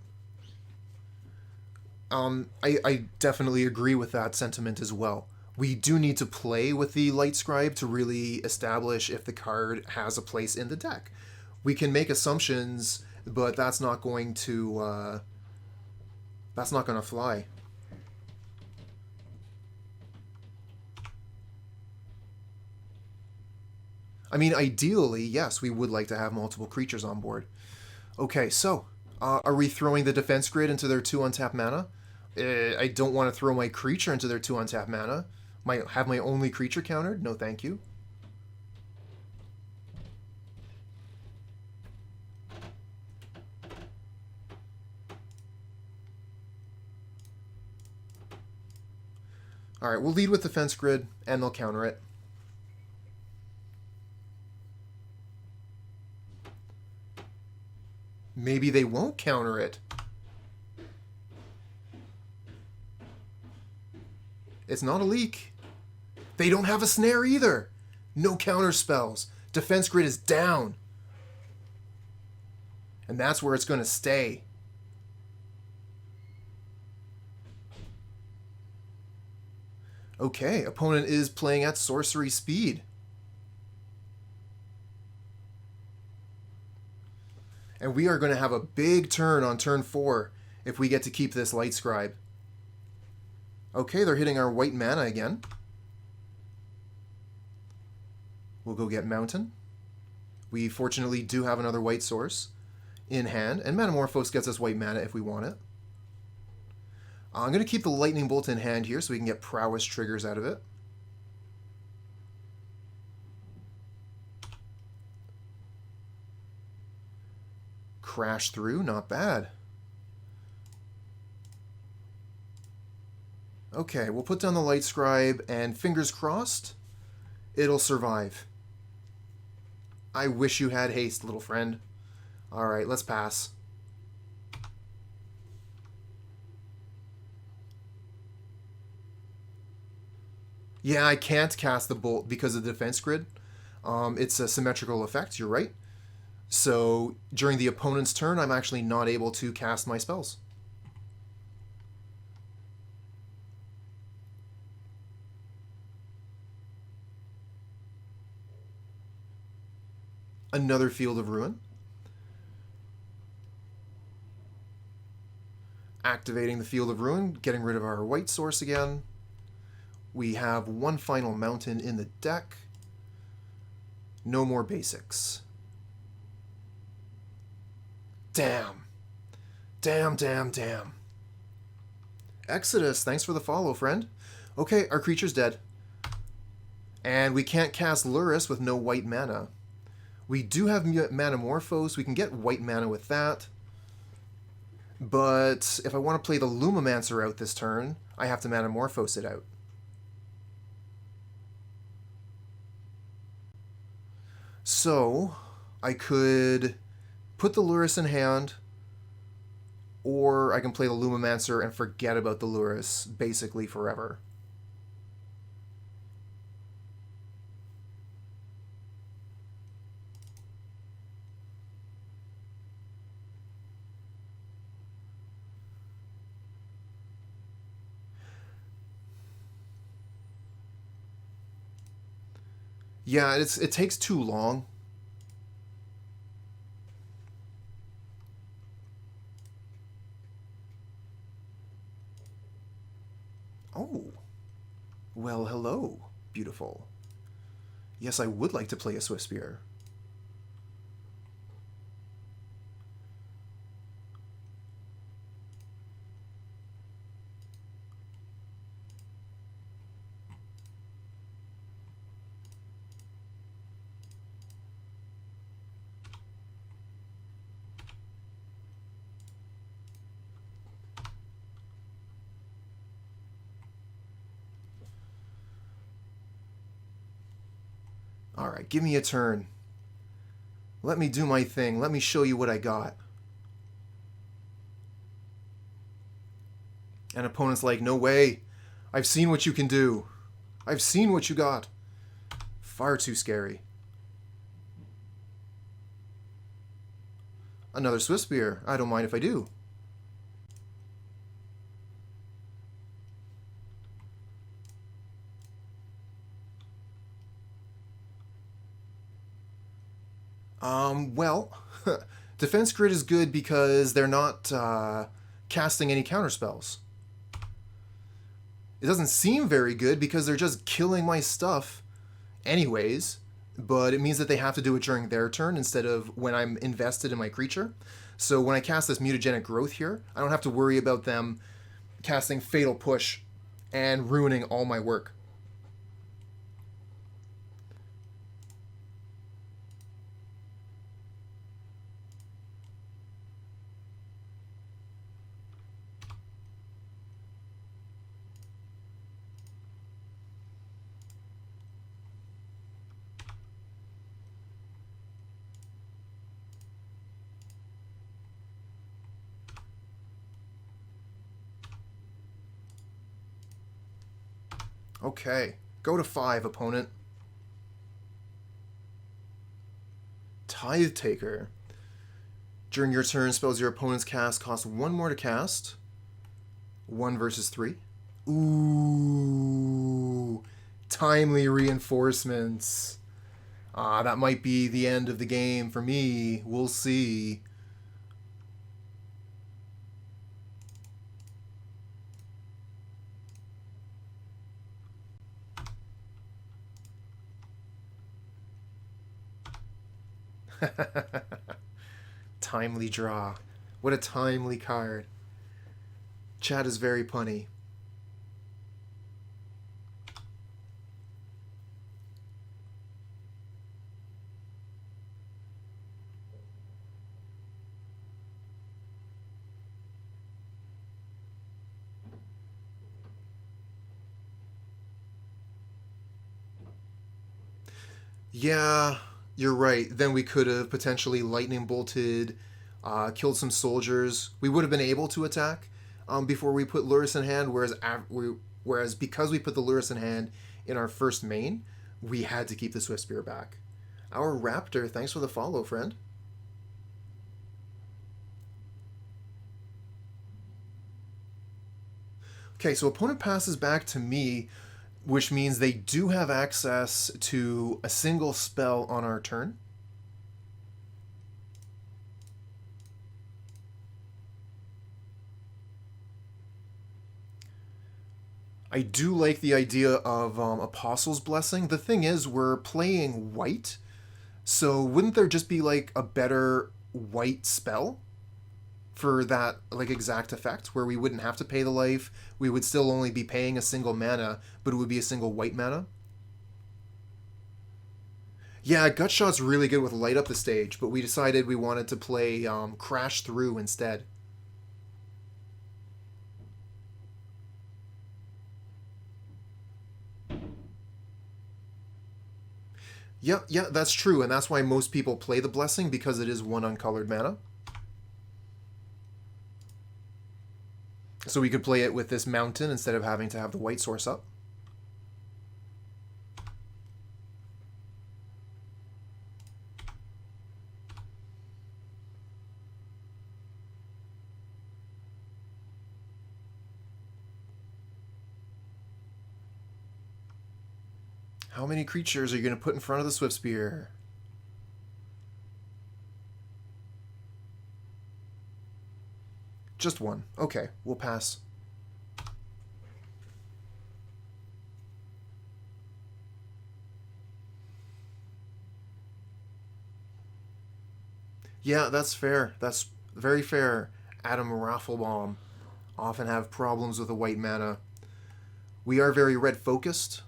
Speaker 1: I definitely agree with that sentiment as well. We do need to play with the Lightscribe to really establish if the card has a place in the deck. We can make assumptions, but that's not going to fly. I mean, ideally, yes, we would like to have multiple creatures on board. Okay, so, are we throwing the defense grid into their 2 untapped mana? I don't want to throw my creature into their 2 untapped mana. Have my only creature countered? No, thank you. Alright, we'll lead with defense grid, and they'll counter it. Maybe they won't counter it. It's not a leak. They don't have a snare either. No counter spells. Defense grid is down. And that's where it's going to stay. Okay, opponent is playing at sorcery speed. And we are going to have a big turn on turn 4 if we get to keep this Lightscribe. Okay, they're hitting our white mana again. We'll go get Mountain. We fortunately do have another white source in hand, and Manamorphose gets us white mana if we want it. I'm going to keep the Lightning Bolt in hand here so we can get Prowess triggers out of it. Crash through, not bad. Okay, we'll put down the Lightscribe, and fingers crossed, it'll survive. I wish you had haste, little friend. Alright, let's pass. Yeah, I can't cast the bolt because of the defense grid. It's a symmetrical effect, you're right. So during the opponent's turn, I'm actually not able to cast my spells. Another Field of Ruin. Activating the Field of Ruin, getting rid of our white source again. We have one final mountain in the deck. No more basics. Damn. Damn, damn, damn. Exodus, thanks for the follow, friend. Okay, our creature's dead. And we can't cast Lurrus with no white mana. We do have Manamorphose. We can get white mana with that. But if I want to play the Lumimancer out this turn, I have to Manamorphose it out. So, I could put the Lurrus in hand, or I can play the Lumimancer and forget about the Lurrus basically forever. Yeah, it takes too long. Oh. Well, hello, beautiful. Yes, I would like to play a Swiftspear. Alright, give me a turn. Let me do my thing. Let me show you what I got. And opponent's like, no way. I've seen what you can do. I've seen what you got. Far too scary. Another Swiftspear. I don't mind if I do. Well, Defense Grid is good because they're not casting any counterspells. It doesn't seem very good because they're just killing my stuff anyways, but it means that they have to do it during their turn instead of when I'm invested in my creature. So when I cast this Mutagenic Growth here, I don't have to worry about them casting Fatal Push and ruining all my work. Okay, go to 5, opponent. Tithe Taker. During your turn, spells your opponent's cast cost 1 more to cast. 1 versus 3. Ooh, timely reinforcements. That might be the end of the game for me. We'll see. Timely draw. What a timely card. Chat is very punny. Yeah, you're right. Then we could have potentially lightning bolted, killed some soldiers. We would have been able to attack before we put Lurrus in hand, whereas because we put the Lurrus in hand in our first main, we had to keep the Swiftspear back. Our Raptor, thanks for the follow, friend. Okay, so opponent passes back to me, which means they do have access to a single spell on our turn. I do like the idea of Apostle's Blessing. The thing is, we're playing white, so wouldn't there just be like a better white spell for that like exact effect, where we wouldn't have to pay the life, we would still only be paying a single mana, but it would be a single white mana? Yeah, Gutshot's really good with light up the stage, but we decided we wanted to play Crash Through instead. Yeah, yeah, that's true, and that's why most people play the Blessing, because it is one uncolored mana. So we could play it with this mountain instead of having to have the white source up. How many creatures are you going to put in front of the Swiftspear? Just one. Okay, we'll pass. Yeah, that's fair. That's very fair. Adam Rafflebomb often have problems with the white mana. We are very red focused,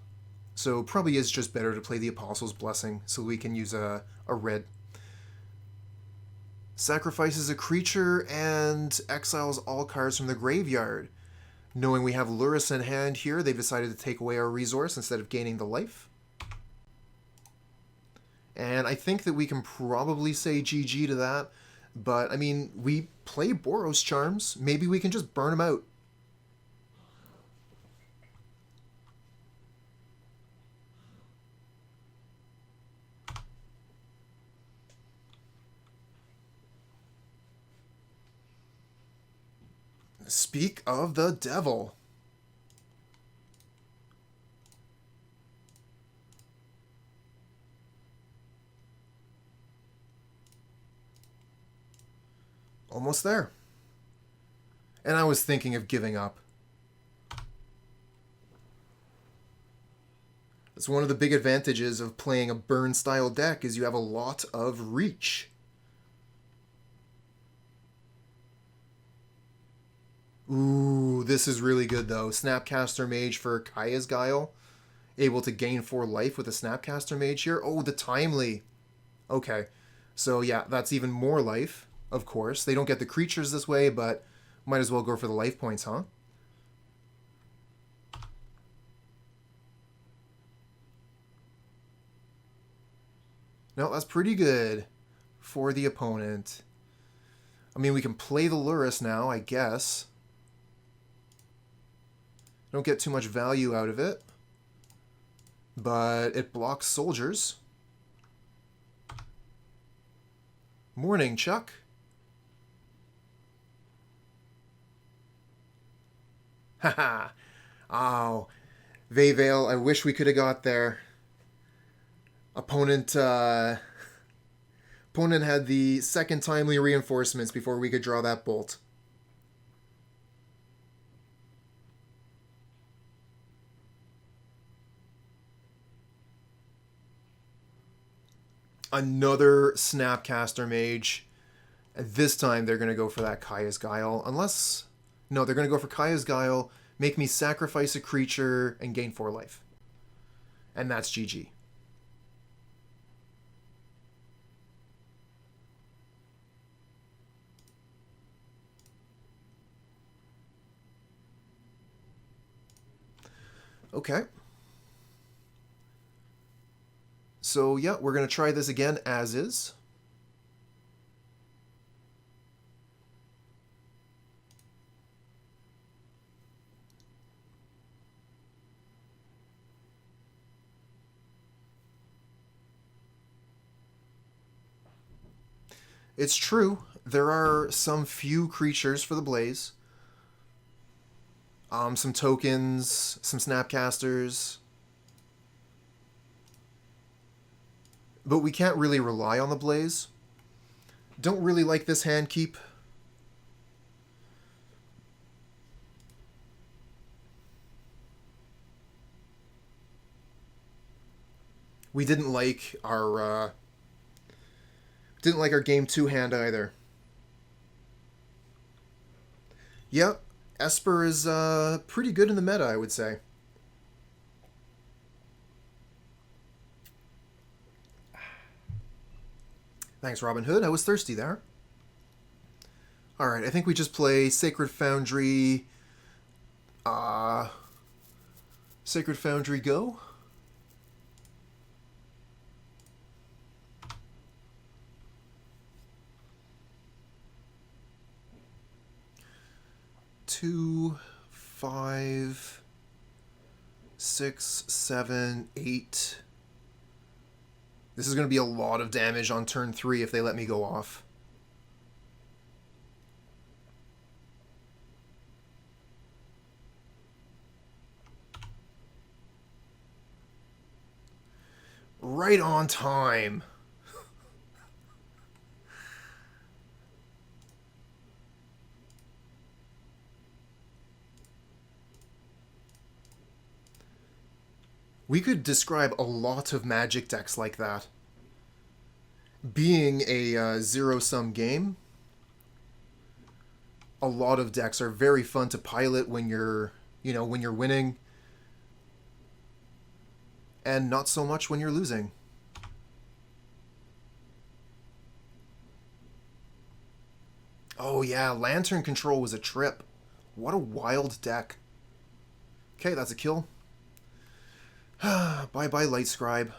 Speaker 1: so probably is just better to play the Apostle's Blessing so we can use a red. Sacrifices a creature and exiles all cards from the graveyard. Knowing we have Lurrus in hand here, they've decided to take away our resource instead of gaining the life. And I think that we can probably say GG to that. But, I mean, we play Boros Charms. Maybe we can just burn them out. Speak of the devil. Almost there. And I was thinking of giving up. It's one of the big advantages of playing a burn style deck is you have a lot of reach. Ooh, this is really good though. Snapcaster Mage for Kaya's Guile. Able to gain 4 life with a Snapcaster Mage here. Oh, the Timely. Okay. So yeah, that's even more life, of course. They don't get the creatures this way, but might as well go for the life points, huh? No, that's pretty good for the opponent. I mean, we can play the Lurrus now, I guess. Don't get too much value out of it. But it blocks soldiers. Morning, Chuck. Haha. Oh, Veyvale, I wish we could have got there. Opponent had the second timely reinforcements before we could draw that bolt. Another Snapcaster Mage. And this time they're going to go for that Kaya's Guile. Unless... No, they're going to go for Kaya's Guile, make me sacrifice a creature, and gain 4 life. And that's GG. Okay. So, yeah, we're going to try this again as is. It's true, there are some few creatures for the Blaze. Some tokens, some Snapcasters. But we can't really rely on the Blaze. Don't really like this hand keep. We didn't like our game 2 hand either. Yep, Esper is pretty good in the meta, I would say. Thanks, Robin Hood. I was thirsty there. Alright, I think we just play Sacred Foundry. Sacred Foundry go. Two, 5, 6, 7, 8. This is going to be a lot of damage on turn 3 if they let me go off. Right on time. We could describe a lot of Magic decks like that. Being a zero-sum game, a lot of decks are very fun to pilot when you're winning, and not so much when you're losing. Oh yeah, Lantern Control was a trip. What a wild deck. Okay, that's a kill. Bye-bye, Lightscribe.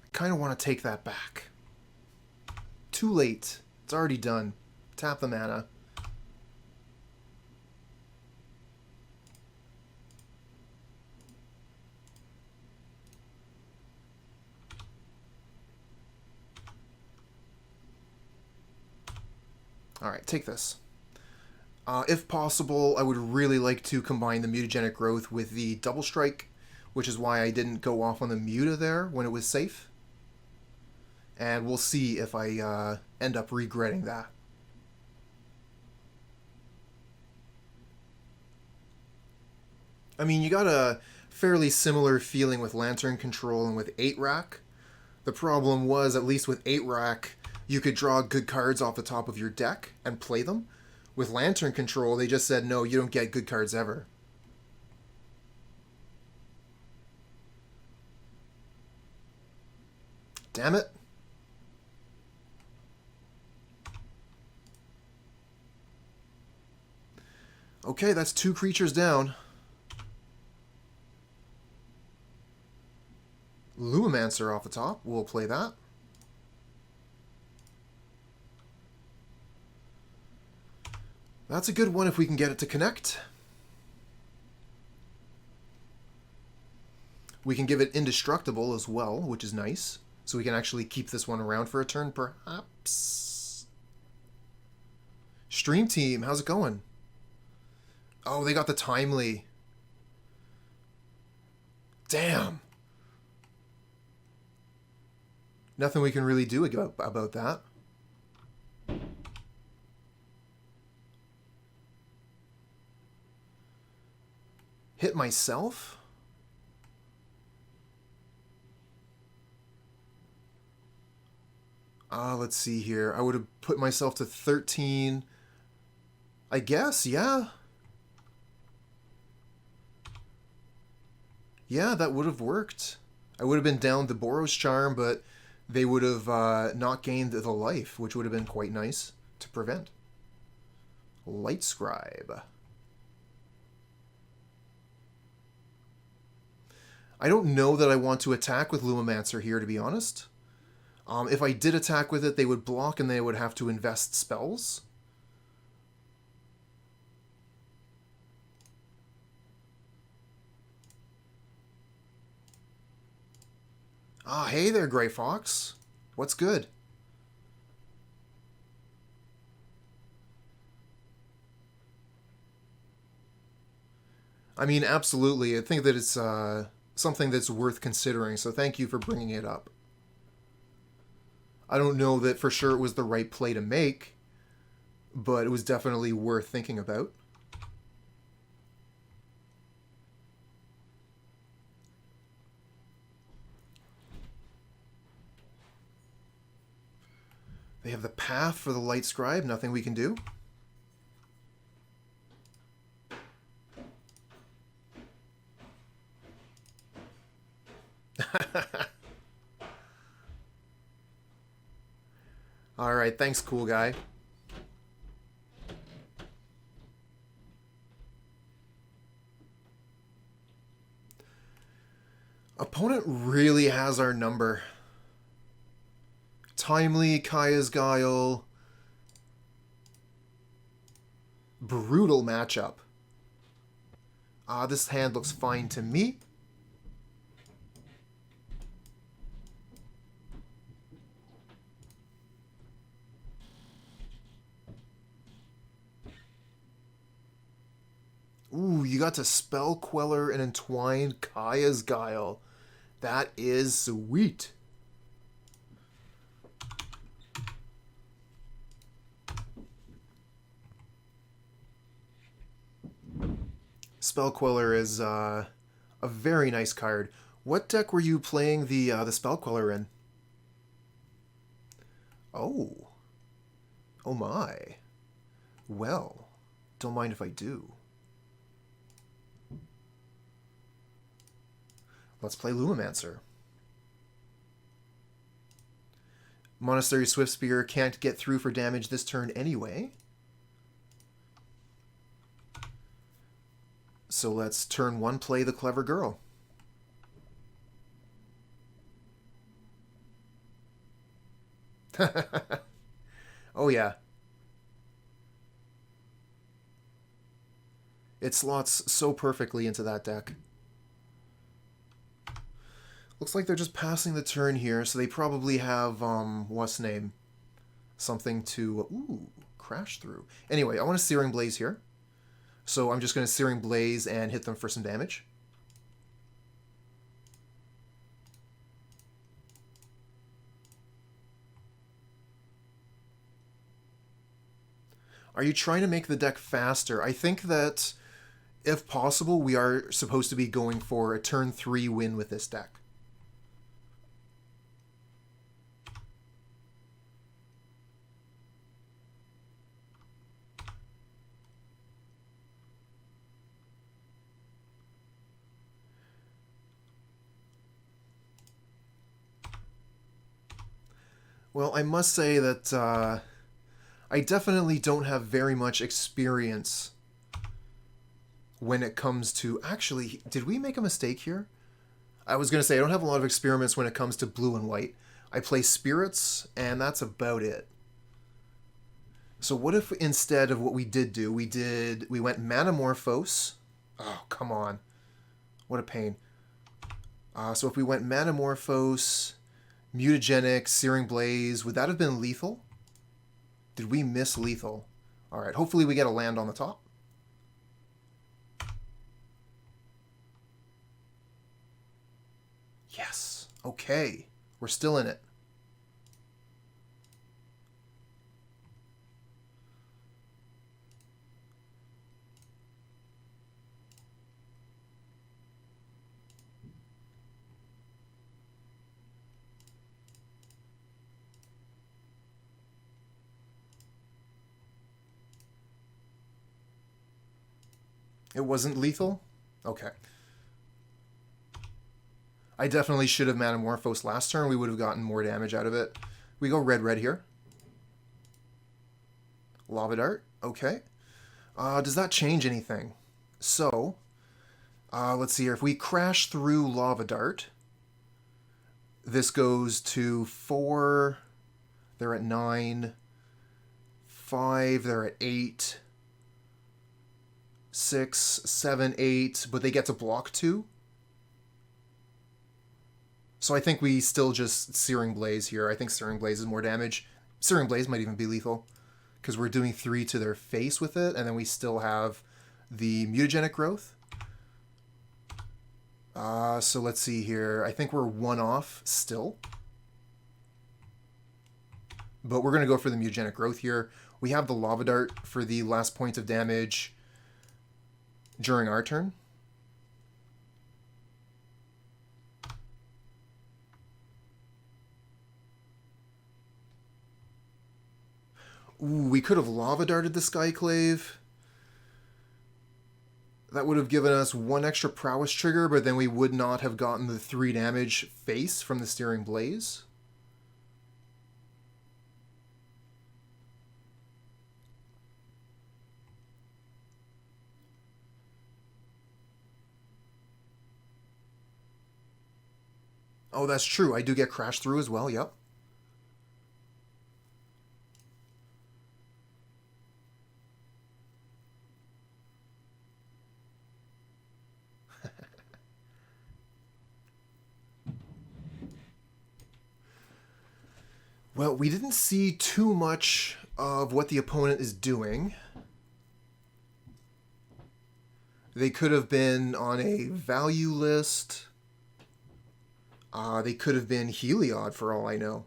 Speaker 1: I kind of want to take that back. Too late. It's already done. Tap the mana. Alright, take this. If possible, I would really like to combine the Mutagenic Growth with the Double Strike, which is why I didn't go off on the Muta there when it was safe. And we'll see if I end up regretting that. I mean, you got a fairly similar feeling with Lantern Control and with 8-Rack. The problem was, at least with 8-Rack, you could draw good cards off the top of your deck and play them. With Lantern Control, they just said, no, you don't get good cards ever. Damn it. Okay, that's 2 creatures down. Lumimancer off the top. We'll play that. That's a good one if we can get it to connect. We can give it indestructible as well, which is nice. So we can actually keep this one around for a turn, perhaps. Stream Team, how's it going? Oh, they got the timely. Damn. Nothing we can really do about that. Hit myself? Let's see here. I would have put myself to 13. I guess, yeah. Yeah, that would have worked. I would have been down the Boros Charm, but they would have not gained the life, which would have been quite nice to prevent. Lightscribe. I don't know that I want to attack with Lumimancer here, to be honest. If I did attack with it, they would block and they would have to invest spells. Ah, hey there, Grey Fox. What's good? I mean, absolutely. I think that it's something that's worth considering, so thank you for bringing it up. I don't know that for sure it was the right play to make, but it was definitely worth thinking about. They have the path for the Lightscribe, nothing we can do. Alright, thanks, cool guy. Opponent really has our number. Timely, Kaya's Guile. Brutal matchup. This hand looks fine to me. Ooh, you got to Spell Queller and Entwine Kaya's Guile. That is sweet. Spell Queller is a very nice card. What deck were you playing the Spell Queller in? Oh. Oh my. Well, don't mind if I do. Let's play Lumimancer. Monastery Swiftspear can't get through for damage this turn anyway. So let's turn 1 play the Clever Girl. Oh yeah. It slots so perfectly into that deck. Looks like they're just passing the turn here, so they probably have, what's name? Something to, ooh, crash through. Anyway, I want to Searing Blaze here. So I'm just going to Searing Blaze and hit them for some damage. Are you trying to make the deck faster? I think that, if possible, we are supposed to be going for a turn 3 win with this deck. Well, I must say that I definitely don't have very much experience when it comes to... Actually, did we make a mistake here? I was going to say, I don't have a lot of experiments when it comes to blue and white. I play spirits, and that's about it. So what if instead of what we did do, we went Manamorphose. Oh, come on. What a pain. So if we went Manamorphose... Mutagenic, Searing Blaze, would that have been lethal? Did we miss lethal? Alright, hopefully we get a land on the top. Yes. Okay. We're still in it. It wasn't lethal? Okay. I definitely should have Manamorphosed last turn. We would have gotten more damage out of it. We go red here. Lava Dart. Okay. Does that change anything? So, let's see here. If we crash through Lava Dart, this goes to 4. They're at 9. 5. They're at 8. 6, 7, 8, but they get to block 2. So I think we still just Searing Blaze here. I think Searing Blaze is more damage. Searing Blaze might even be lethal, because we're doing 3 to their face with it, and then we still have the Mutagenic Growth. So let's see here. I think we're one off still. But we're going to go for the Mutagenic Growth here. We have the Lava Dart for the last point of damage during our turn. Ooh, we could have Lava Darted the Skyclave. That would have given us one extra Prowess trigger, but then we would not have gotten the 3 damage face from the Searing Blaze. Oh, that's true. I do get Crash Through as well, yep. Well, we didn't see too much of what the opponent is doing. They could have been on a value list. They could have been Heliod for all I know.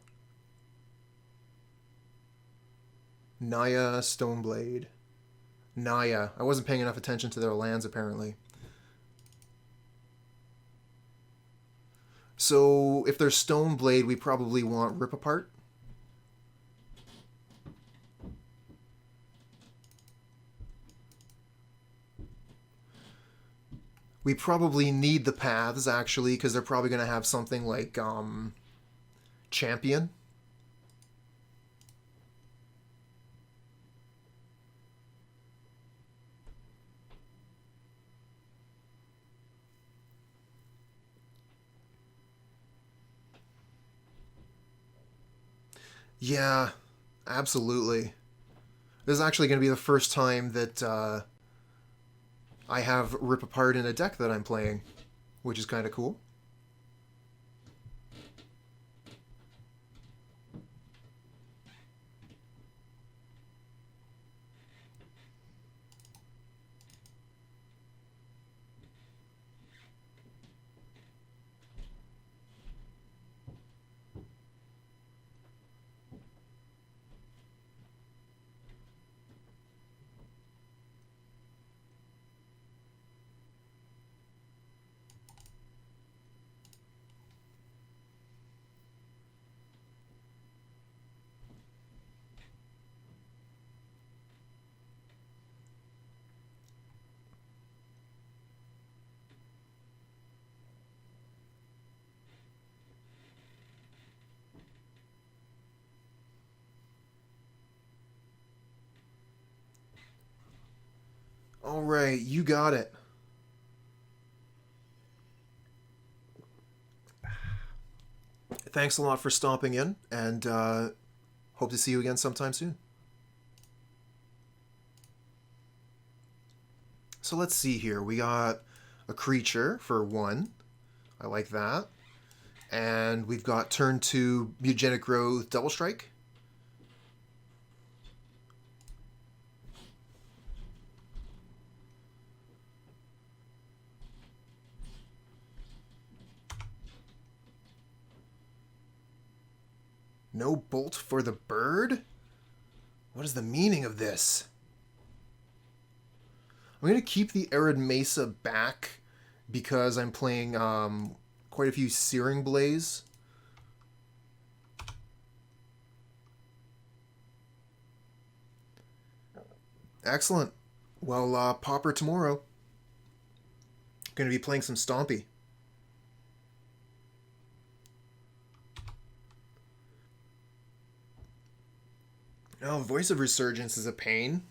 Speaker 1: Naya, Stoneblade. Naya. I wasn't paying enough attention to their lands, apparently. So, if there's Stoneblade, we probably want Rip Apart. We probably need the paths, actually, because they're probably going to have something like Champion. Yeah, absolutely. This is actually going to be the first time that I have Rip Apart in a deck that I'm playing, which is kind of cool. All right, you got it. Thanks a lot for stopping in, and hope to see you again sometime soon. So let's see here. We got a creature for 1. I like that. And we've got turn 2 Mutagenic Growth Double Strike. No bolt for the bird? What is the meaning of this? I'm going to keep the Arid Mesa back because I'm playing quite a few Searing Blaze. Excellent. Well, Popper tomorrow. Going to be playing some Stompy. Oh, Voice of Resurgence is a pain.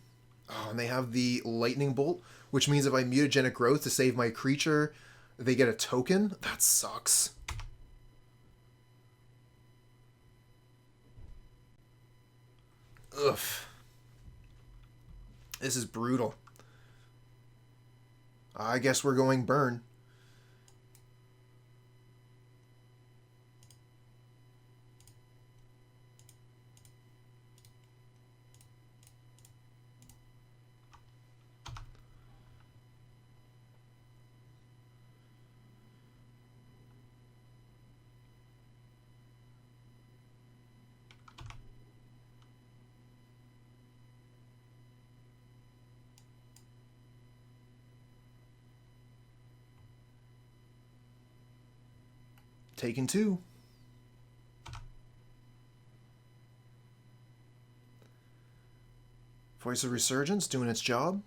Speaker 1: Oh, and they have the Lightning Bolt, which means if I Mutagenic Growth to save my creature, they get a token? That sucks. Ugh. This is brutal. I guess we're going burn. taking 2. Voice of Resurgence doing its job.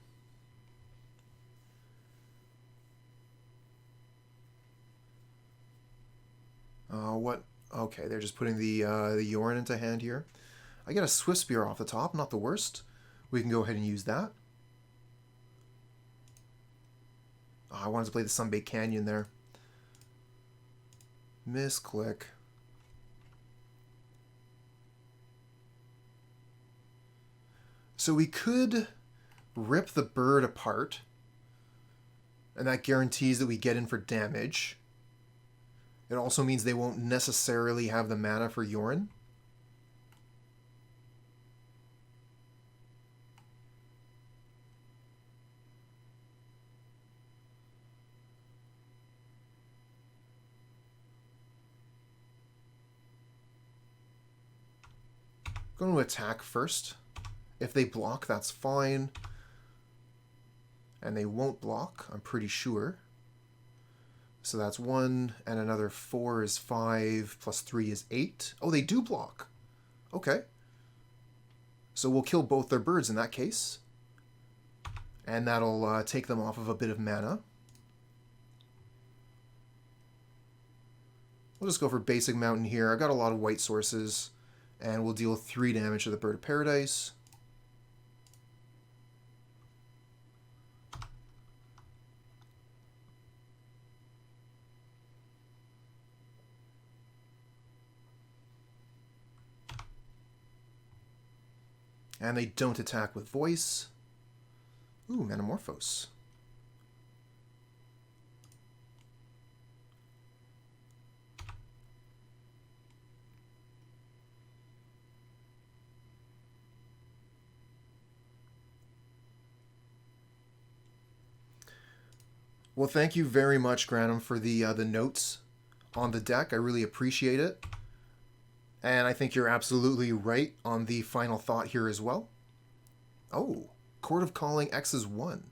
Speaker 1: What? Okay, they're just putting the Yorion into hand here. I get a Swiftspear off the top, not the worst. We can go ahead and use that. Oh, I wanted to play the Sunbaked Canyon there. Misclick. So we could rip the bird apart, and that guarantees that we get in for damage. It also means they won't necessarily have the mana for Yorion. Going to attack first. If they block, that's fine. And they won't block, I'm pretty sure. So that's 1, and another 4 is 5, plus 3 is 8. Oh, they do block. Okay. So we'll kill both their birds in that case. And that'll take them off of a bit of mana. We'll just go for basic mountain here. I've got a lot of white sources. And we'll deal 3 damage to the Bird of Paradise. And they don't attack with voice. Ooh, Manamorphose. Well, thank you very much, Granum, for the notes on the deck. I really appreciate it. And I think you're absolutely right on the final thought here as well. Oh, Court of Calling X is 1.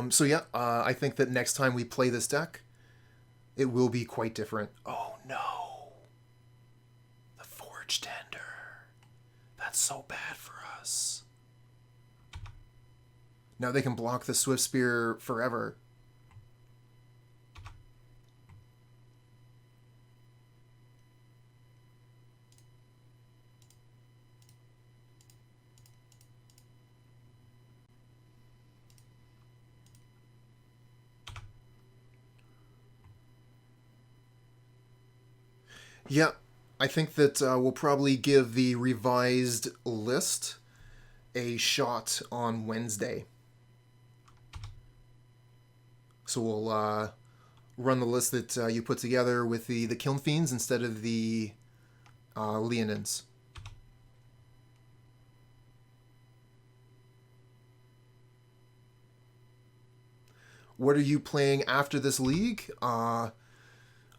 Speaker 1: So yeah, I think that next time we play this deck, it will be quite different. Oh no. The Forge Tender. That's so bad for us. Now they can block the Swiftspear forever. Yeah, I think that we'll probably give the revised list a shot on Wednesday. So we'll run the list that you put together with the Kiln Fiends instead of the Leonins. What are you playing after this league? I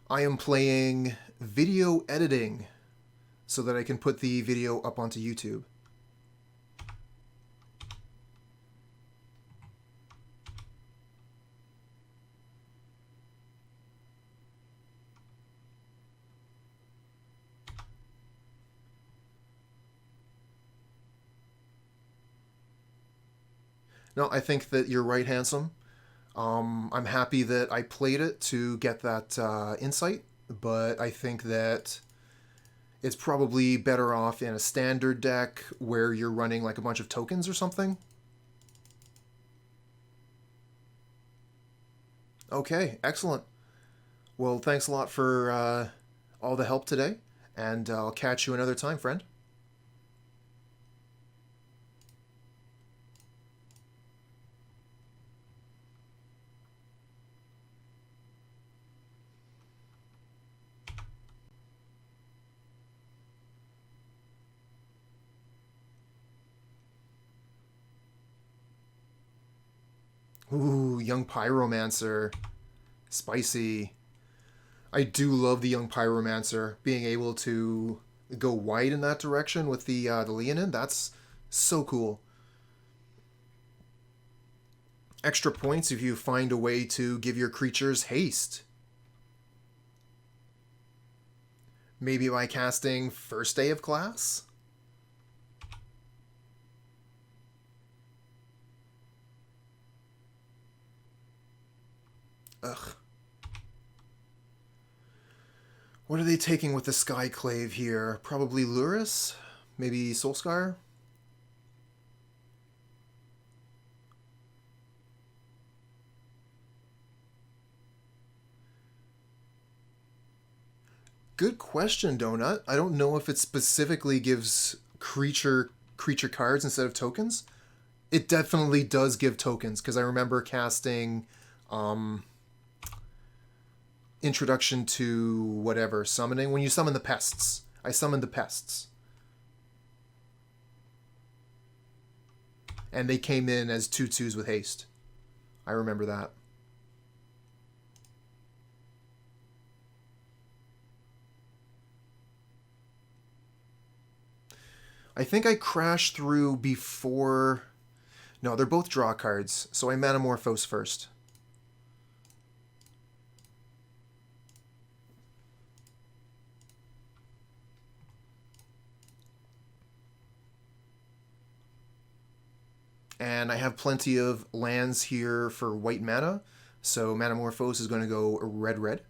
Speaker 1: am playing video editing so that I can put the video up onto YouTube. No, I think that you're right, Handsome. I'm happy that I played it to get that insight, but I think that it's probably better off in a standard deck where you're running like a bunch of tokens or something. Okay, excellent. Well, thanks a lot for all the help today, and I'll catch you another time, friend. Ooh, Young Pyromancer. Spicy. I do love the Young Pyromancer. Being able to go wide in that direction with the Leonin, that's so cool. Extra points if you find a way to give your creatures haste. Maybe by casting First Day of Class? Ugh. What are they taking with the Skyclave here? Probably Lurrus? Maybe Soul-Scar? Good question, Donut. I don't know if it specifically gives creature cards instead of tokens. It definitely does give tokens, because I remember casting Introduction to whatever, summoning. When you summon the pests. I summoned the pests. And they came in as 2/2s with haste. I remember that. I think I crashed through before... No, they're both draw cards, so I Manamorphose first. And I have plenty of lands here for white mana, so Manamorphose is going to go red-red.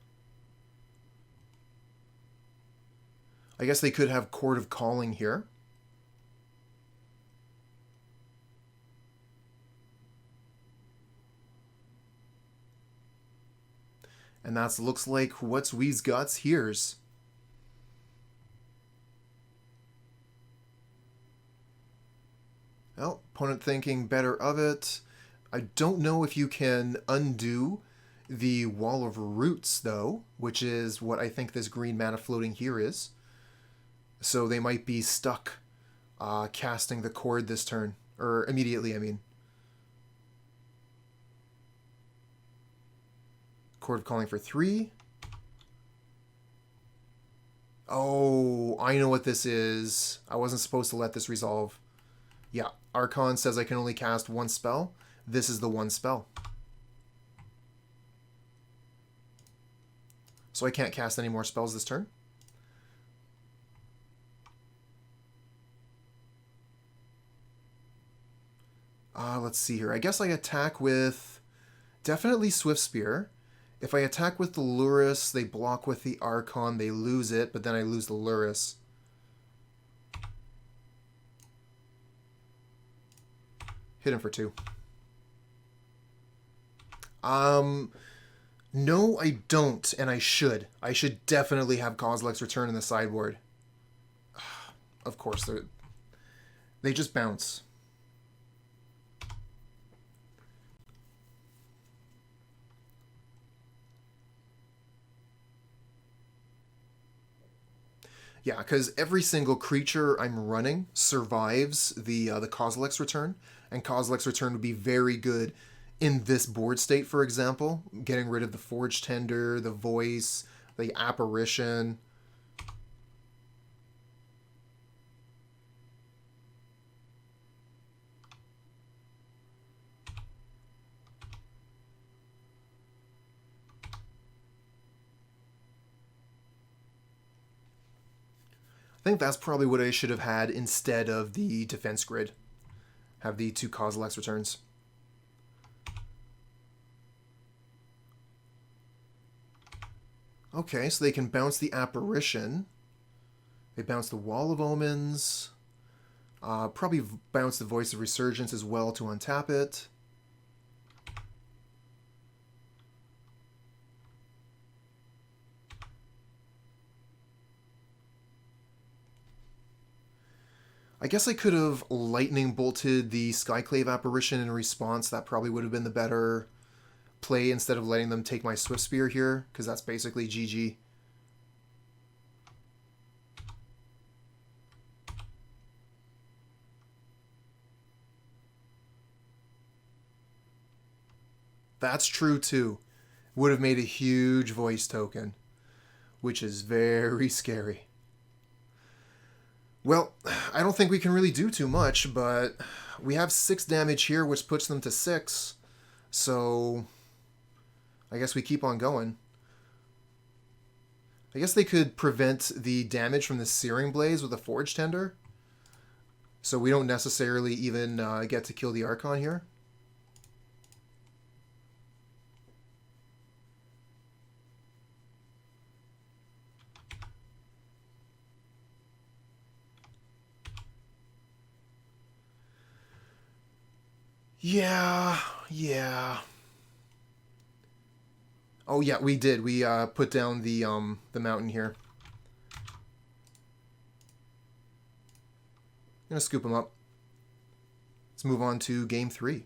Speaker 1: I guess they could have Chord of Calling here. And that looks like what's we's guts here's. Well, opponent thinking better of it. I don't know if you can undo the Wall of Roots, though, which is what I think this green mana floating here is. So they might be stuck casting the Chord this turn. Or immediately, I mean. Chord of Calling for 3. Oh, I know what this is. I wasn't supposed to let this resolve. Yeah, Archon says I can only cast one spell. This is the one spell. So I can't cast any more spells this turn. Let's see here. I guess I attack with definitely Swiftspear. If I attack with the Lurrus, they block with the Archon, they lose it, but then I lose the Lurrus. Hit him for 2. No, I don't, and I should. I should definitely have Kozilek's Return in the sideboard. Of course, they just bounce. Yeah, because every single creature I'm running survives the Kozilek's Return, and Kozilek's Return would be very good in this board state, for example. Getting rid of the Forge Tender, the Voice, the Apparition. I think that's probably what I should have had instead of the defense grid. Have the 2 Kozilek's Returns. Okay, so they can bounce the Apparition. They bounce the Wall of Omens. Probably bounce the Voice of Resurgence as well to untap it. I guess I could have lightning bolted the Skyclave Apparition in response. That probably would have been the better play instead of letting them take my Swiftspear here, because that's basically GG. That's true too. Would have made a huge voice token, which is very scary. Well, I don't think we can really do too much, but we have 6 damage here, which puts them to 6. So I guess we keep on going. I guess they could prevent the damage from the Searing Blaze with a Forge Tender. So we don't necessarily even get to kill the Archon here. Yeah. Oh yeah, we did. We put down the mountain here. I'm gonna scoop him up. Let's move on to game 3.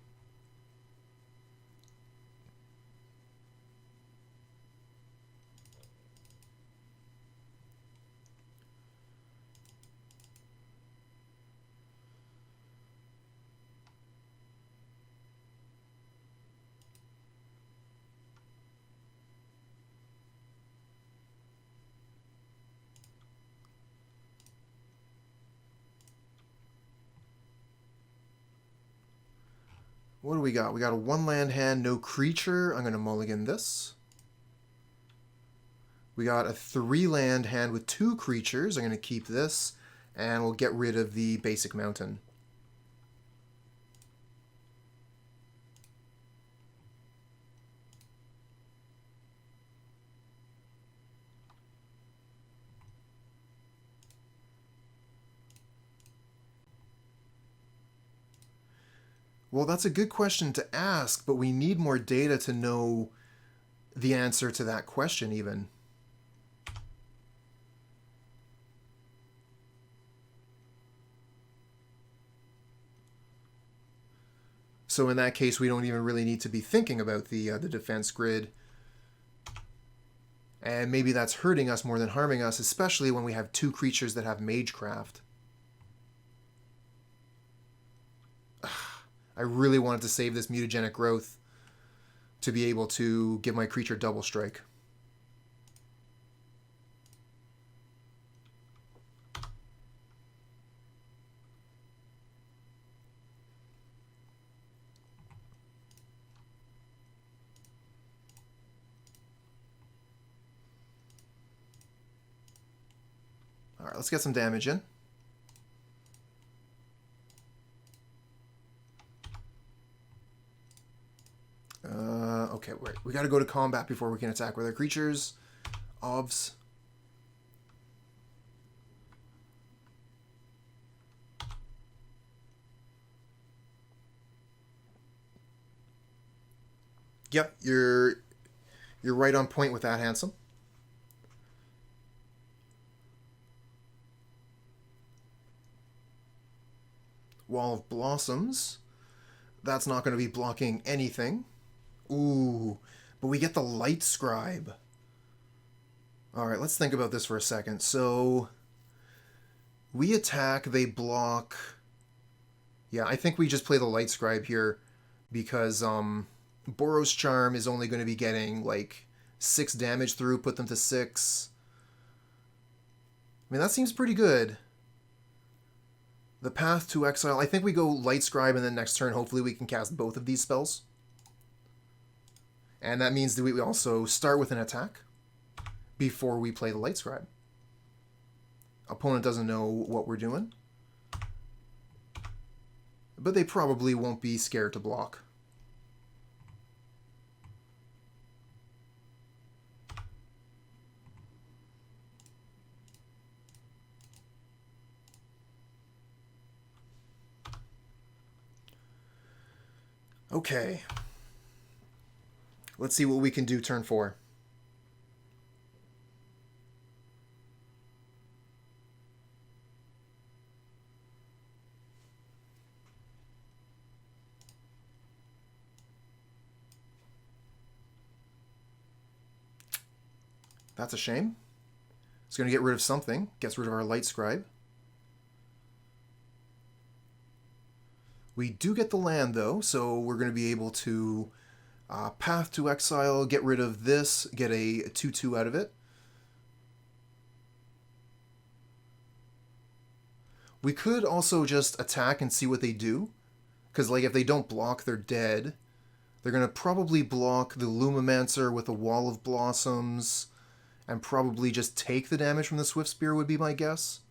Speaker 1: What do we got? We got a 1-land hand, no creature. I'm going to mulligan this. We got a 3-land hand with 2 creatures. I'm going to keep this, and we'll get rid of the basic mountain. Well, that's a good question to ask, but we need more data to know the answer to that question even. So in that case, we don't even really need to be thinking about the defense grid. And maybe that's hurting us more than harming us, especially when we have 2 creatures that have Magecraft. I really wanted to save this Mutagenic Growth to be able to give my creature double strike. Alright, let's get some damage in. Okay, wait. We gotta go to combat before we can attack with our creatures. Ovs. Yep, you're right on point with that, Handsome. Wall of Blossoms. That's not going to be blocking anything. Ooh, but we get the Lightscribe. Alright, let's think about this for a second. So, we attack, they block. Yeah, I think we just play the Lightscribe here because Boros Charm is only going to be getting like 6 damage through, put them to 6. I mean, that seems pretty good. The Path to Exile, I think we go Lightscribe and then next turn hopefully we can cast both of these spells. And that means that we also start with an attack before we play the Lightscribe. Opponent doesn't know what we're doing. But they probably won't be scared to block. Okay. Let's see what we can do turn 4. That's a shame. It's going to get rid of something. Gets rid of our Lightscribe. We do get the land, though, so we're going to be able to Path to Exile, get rid of this, get a 2/2 out of it. We could also just attack and see what they do, because like if they don't block, they're dead. They're going to probably block the Lumimancer with a Wall of Blossoms, and probably just take the damage from the Swiftspear would be my guess.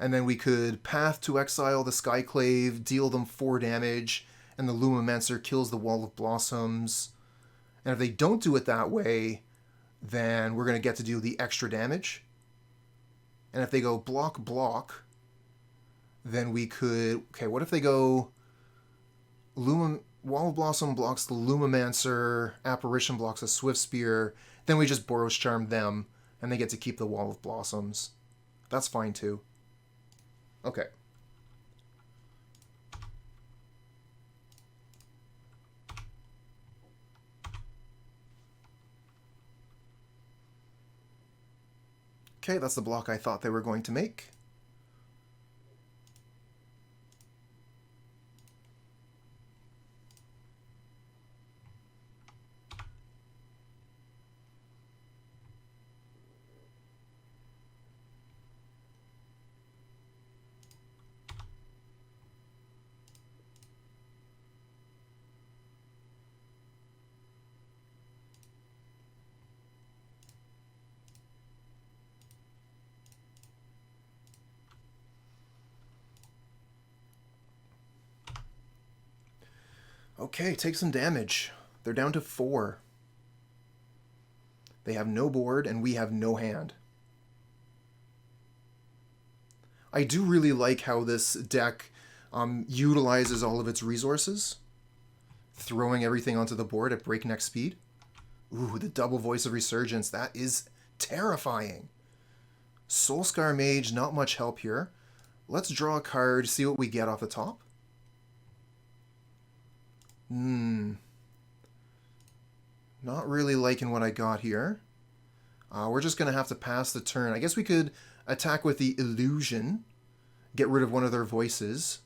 Speaker 1: And then we could Path to Exile the Skyclave, deal them 4 damage, and the Lumimancer kills the Wall of Blossoms. And if they don't do it that way, then we're going to get to deal the extra damage. And if they go block, block, then we could... Okay, what if they go... Wall of Blossom blocks the Lumimancer, Apparition blocks the Swiftspear, then we just Boros Charm them, and they get to keep the Wall of Blossoms. That's fine too. Okay. Okay, that's the block I thought they were going to make. Okay, take some damage. They're down to 4. They have no board, and we have no hand. I do really like how this deck utilizes all of its resources, throwing everything onto the board at breakneck speed. Ooh, the double Voice of Resurgence. That is terrifying. Soul-Scar Mage, not much help here. Let's draw a card, see what we get off the top. Not really liking what I got here. We're just going to have to pass the turn. I guess we could attack with the Illusion, get rid of one of their voices,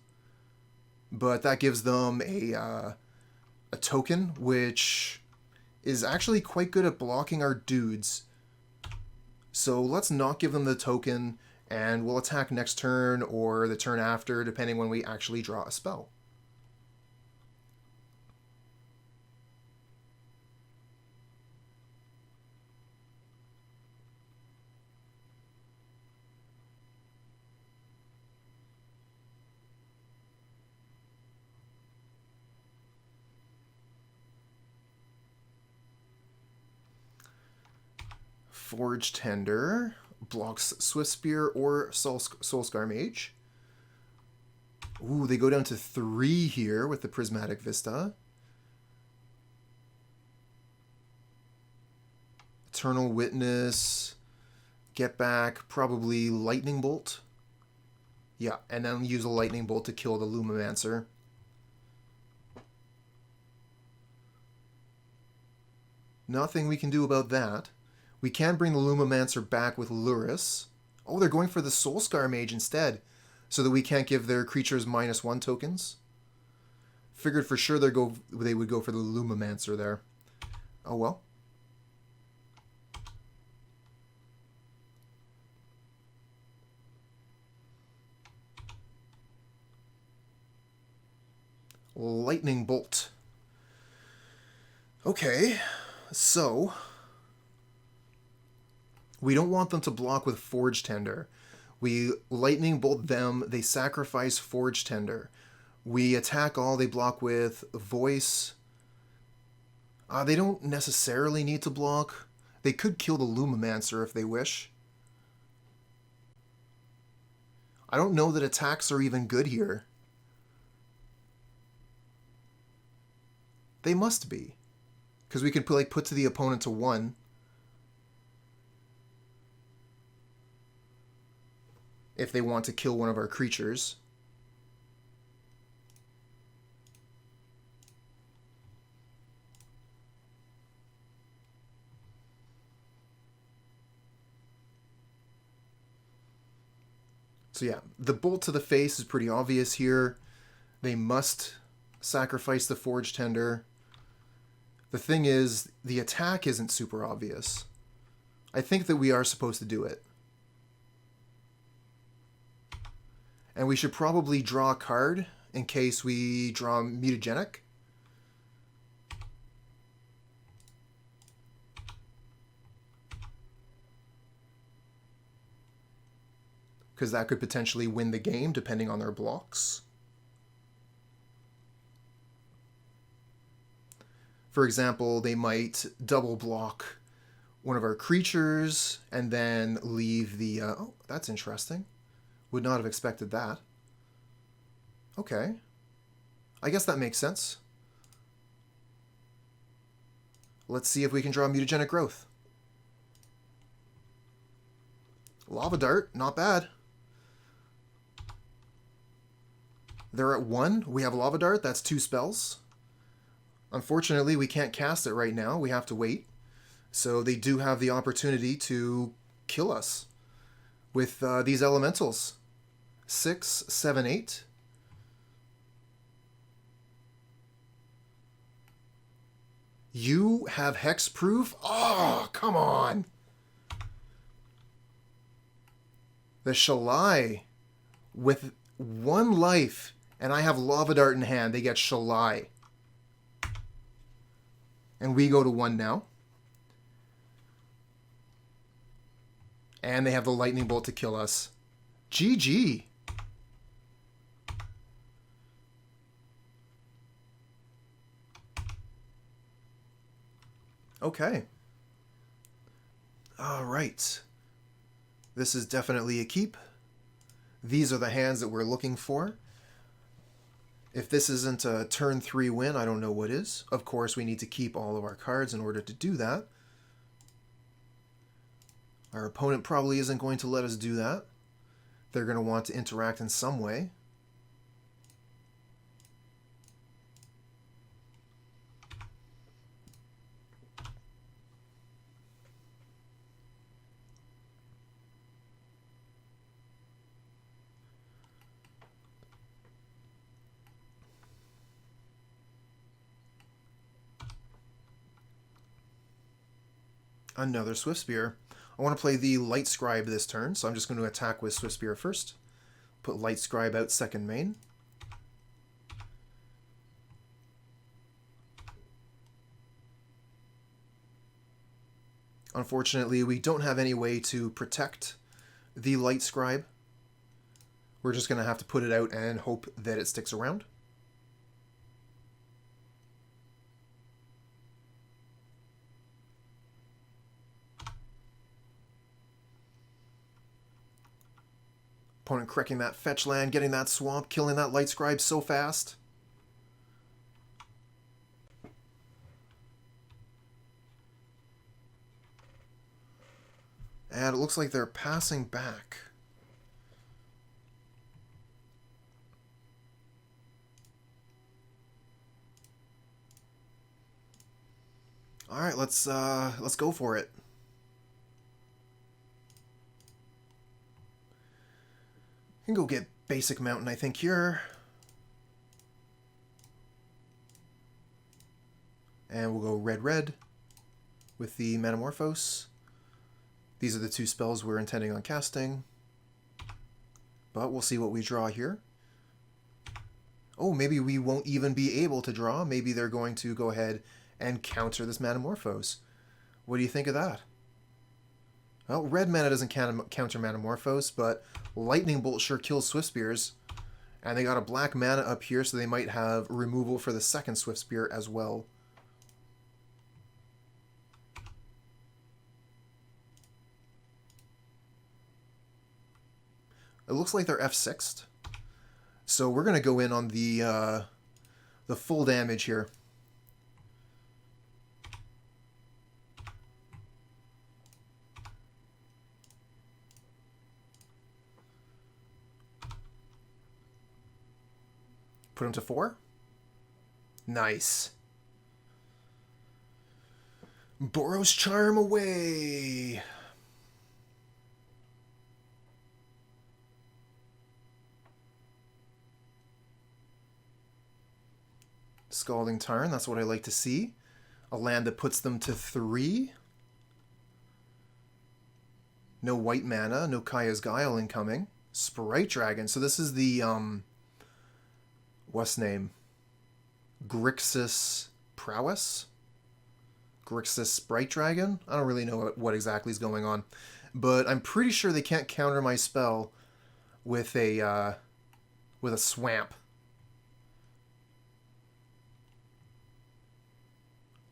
Speaker 1: but that gives them a token, which is actually quite good at blocking our dudes. So let's not give them the token, and we'll attack next turn or the turn after, depending when we actually draw a spell. Forge Tender blocks Swiftspear or Soul-Scar Mage. Ooh, they go down to 3 here with the Prismatic Vista. Eternal Witness, get back, probably Lightning Bolt. Yeah, and then use a Lightning Bolt to kill the Lumimancer. Nothing we can do about that. We can bring the Lumimancer back with Lurrus. Oh, they're going for the Soul-Scar Mage instead, so that we can't give their creatures -1 tokens. Figured for sure they would go for the Lumimancer there. Oh well. Lightning Bolt. Okay, so... we don't want them to block with Forge Tender. We Lightning Bolt them, they sacrifice Forge Tender. We attack all, they block with Voice. They don't necessarily need to block. They could kill the Lumimancer if they wish. I don't know that attacks are even good here. They must be. Because we could put to the opponent to 1. If they want to kill one of our creatures. So yeah, the bolt to the face is pretty obvious here. They must sacrifice the Forge Tender. The thing is, the attack isn't super obvious. I think that we are supposed to do it. And we should probably draw a card in case we draw Mutagenic. because that could potentially win the game depending on their blocks. For example, they might double block one of our creatures and then leave the... oh, that's interesting. Would not have expected that. Okay. I guess that makes sense. Let's see if we can draw Mutagenic Growth. Lava Dart, not bad. They're at 1. We have Lava Dart, that's 2 spells. Unfortunately, we can't cast it right now. We have to wait. So they do have the opportunity to kill us with these elementals. 6, 7, 8. You have hexproof? Oh, come on. The Shalai with 1 life, and I have Lava Dart in hand. They get Shalai. And we go to 1 now. And they have the Lightning Bolt to kill us. GG. Okay. All right. This is definitely a keep. These are the hands that we're looking for. If this isn't a turn 3 win, I don't know what is. Of course, we need to keep all of our cards in order to do that. Our opponent probably isn't going to let us do that. They're going to want to interact in some way. Another Swiftspear. I want to play the Lightscribe this turn, so I'm just going to attack with Swiftspear first. Put Lightscribe out second main. Unfortunately, we don't have any way to protect the Lightscribe. We're just going to have to put it out and hope that it sticks around. Opponent correcting that fetch land, getting that swamp, killing that Lightscribe so fast. And it looks like they're passing back. All right, let's go for it. Can go get basic mountain, I think, here. And we'll go red with the Manamorphose. These are the 2 spells we're intending on casting. But we'll see what we draw here. Oh, maybe we won't even be able to draw. Maybe they're going to go ahead and counter this Manamorphose. What do you think of that? Well, red mana doesn't counter Manamorphose, but Lightning Bolt sure kills Swiftspears. And they got a black mana up here, so they might have removal for the second Swiftspear as well. It looks like they're F6'd. So we're going to go in on the full damage here. Put him to 4. Nice. Boros Charm away. Scalding Tarn, that's what I like to see. A land that puts them to 3. No white mana, no Kaya's Guile incoming. Sprite Dragon, so this is the, what's name? Grixis Prowess? Grixis Sprite Dragon? I don't really know what exactly is going on. But I'm pretty sure they can't counter my spell with a swamp.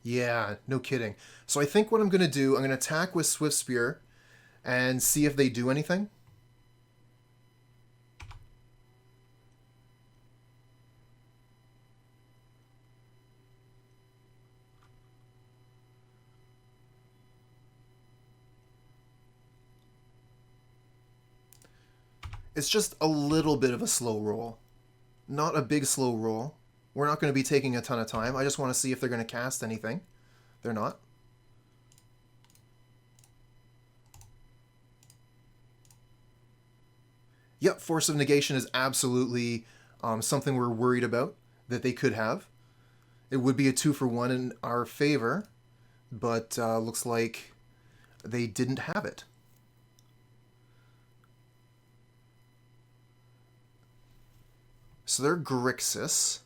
Speaker 1: Yeah, no kidding. So I think what I'm going to do, I'm going to attack with Swiftspear and see if they do anything. It's just a little bit of a slow roll. Not a big slow roll. We're not going to be taking a ton of time. I just want to see if they're going to cast anything. They're not. Yep, Force of Negation is absolutely something we're worried about that they could have. It would be a 2-for-1 in our favor, but looks like they didn't have it. So they're Grixis.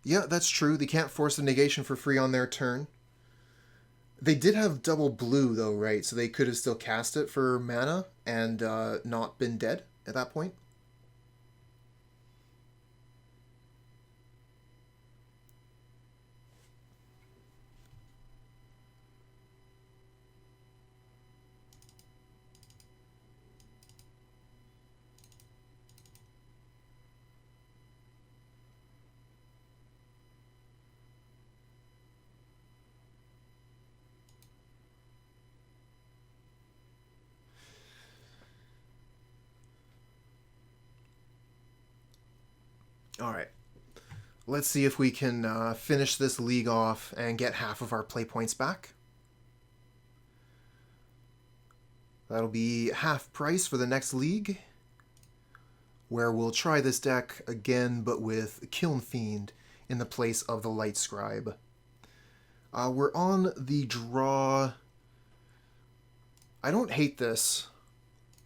Speaker 1: Yeah, that's true. They can't force the negation for free on their turn. They did have double blue, though, right? So they could have still cast it for mana and not been dead at that point. All right. Let's see if we can finish this league off and get half of our play points back. That'll be half price for the next league, where we'll try this deck again, but with Kiln Fiend in the place of the Lightscribe. We're on the draw. I don't hate this.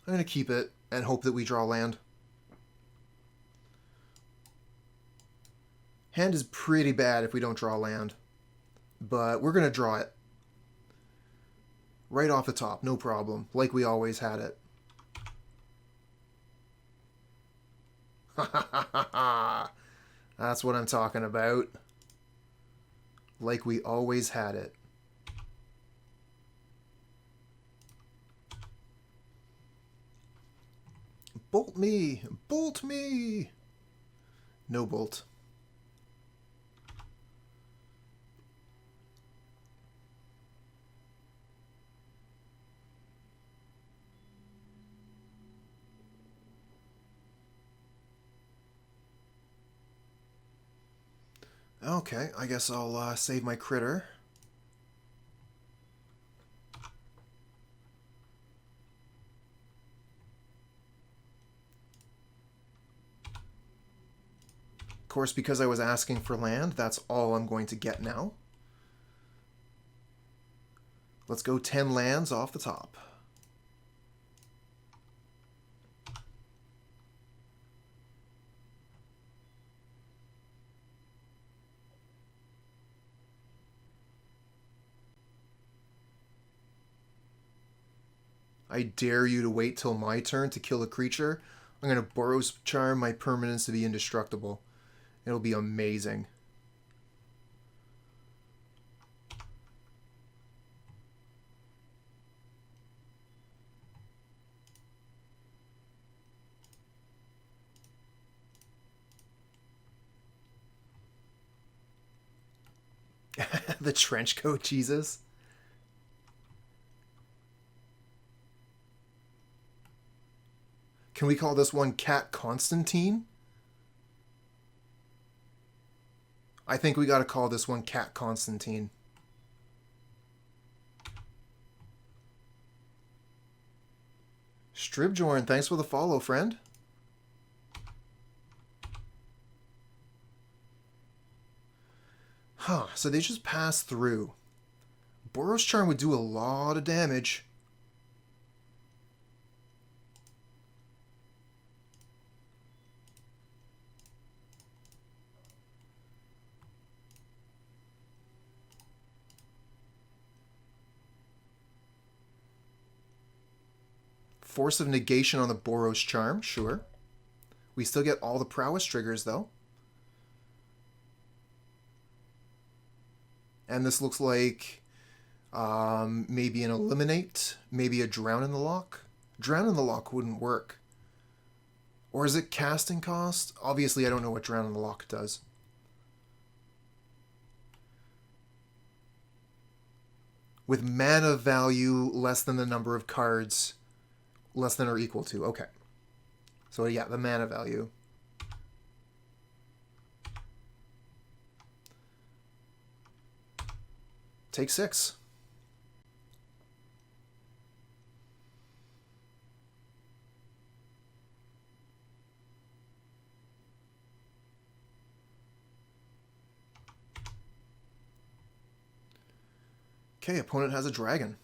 Speaker 1: I'm going to keep it and hope that we draw land. Hand is pretty bad if we don't draw land, but we're going to draw it. Right off the top, no problem, like we always had it. Ha ha ha ha ha! That's what I'm talking about. Like we always had it. Bolt me! Bolt me! No bolt. Okay, I guess I'll save my critter. Of course, because I was asking for land, that's all I'm going to get now. Let's go 10 lands off the top. I dare you to wait till my turn to kill a creature. I'm going to Boros Charm my permanents to be indestructible. It'll be amazing. The trench coat, Jesus. Can we call this one Cat Constantine? I think we got to call this one Cat Constantine. Stribjorn, thanks for the follow, friend. Huh, so they just passed through. Boros Charm would do a lot of damage. Force of Negation on the Boros Charm, sure. We still get all the Prowess triggers, though. And this looks like maybe an Eliminate, maybe a Drown in the Lock. Drown in the Lock wouldn't work. Or is it casting cost? Obviously, I don't know what Drown in the Lock does. With mana value less than the number of cards, less than or equal to. Okay. So yeah, the mana value. Take 6. Okay, opponent has a dragon.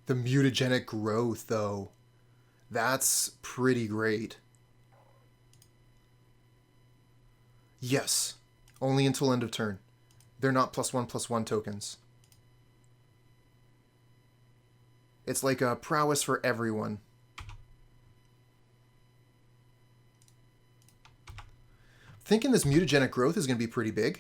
Speaker 1: The Mutagenic Growth, though. That's pretty great. Yes. Only until end of turn. They're not +1/+1 tokens. It's like a Prowess for everyone. Thinking this Mutagenic Growth is going to be pretty big.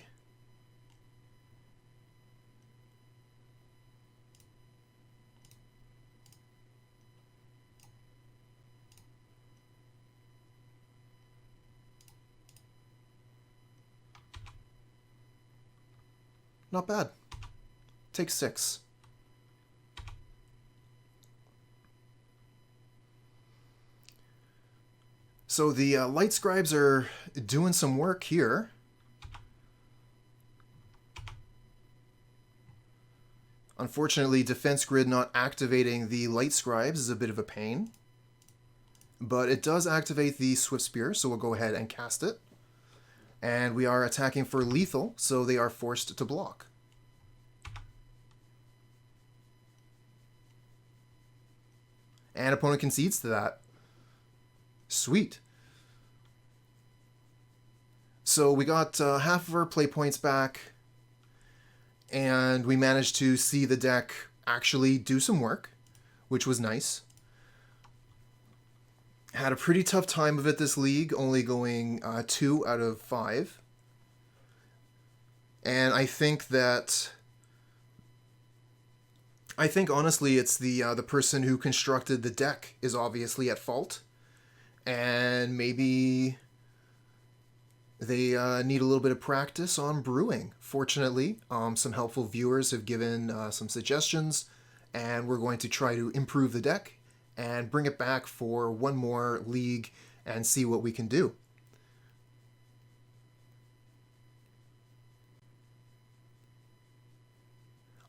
Speaker 1: Not bad. Take 6. So the Lightscribes are doing some work here. Unfortunately, Defense Grid not activating the Lightscribes is a bit of a pain. But it does activate the Swiftspear, so we'll go ahead and cast it. And we are attacking for lethal, so they are forced to block. And opponent concedes to that. Sweet. So we got half of our play points back, and we managed to see the deck actually do some work, which was nice. Had a pretty tough time of it this league, only going 2 out of 5. And I think honestly it's the person who constructed the deck is obviously at fault. And maybe they need a little bit of practice on brewing. Fortunately, some helpful viewers have given some suggestions, and we're going to try to improve the deck and bring it back for one more league and see what we can do.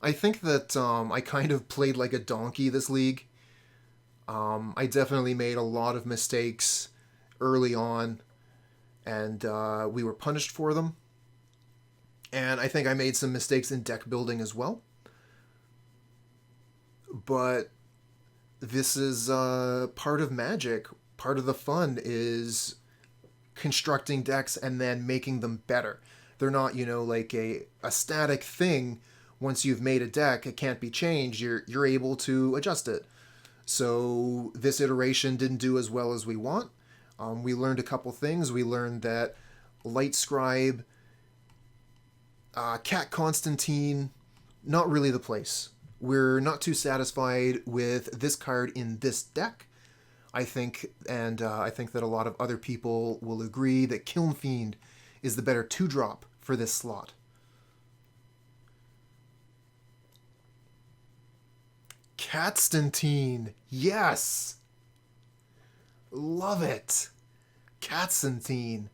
Speaker 1: I think that I kind of played like a donkey this league. I definitely made a lot of mistakes early on, and we were punished for them. And I think I made some mistakes in deck building as well. But this is part of Magic. Part of the fun is constructing decks and then making them better. They're not, like a static thing. Once you've made a deck, it can't be changed. You're able to adjust it. So this iteration didn't do as well as we want. We learned a couple things. We learned that Lightscribe, Cat Constantine, not really the place. We're not too satisfied with this card in this deck. I think that a lot of other people will agree that Kiln Fiend is the better 2-drop for this slot. Constantine, yes! Love it! Constantine.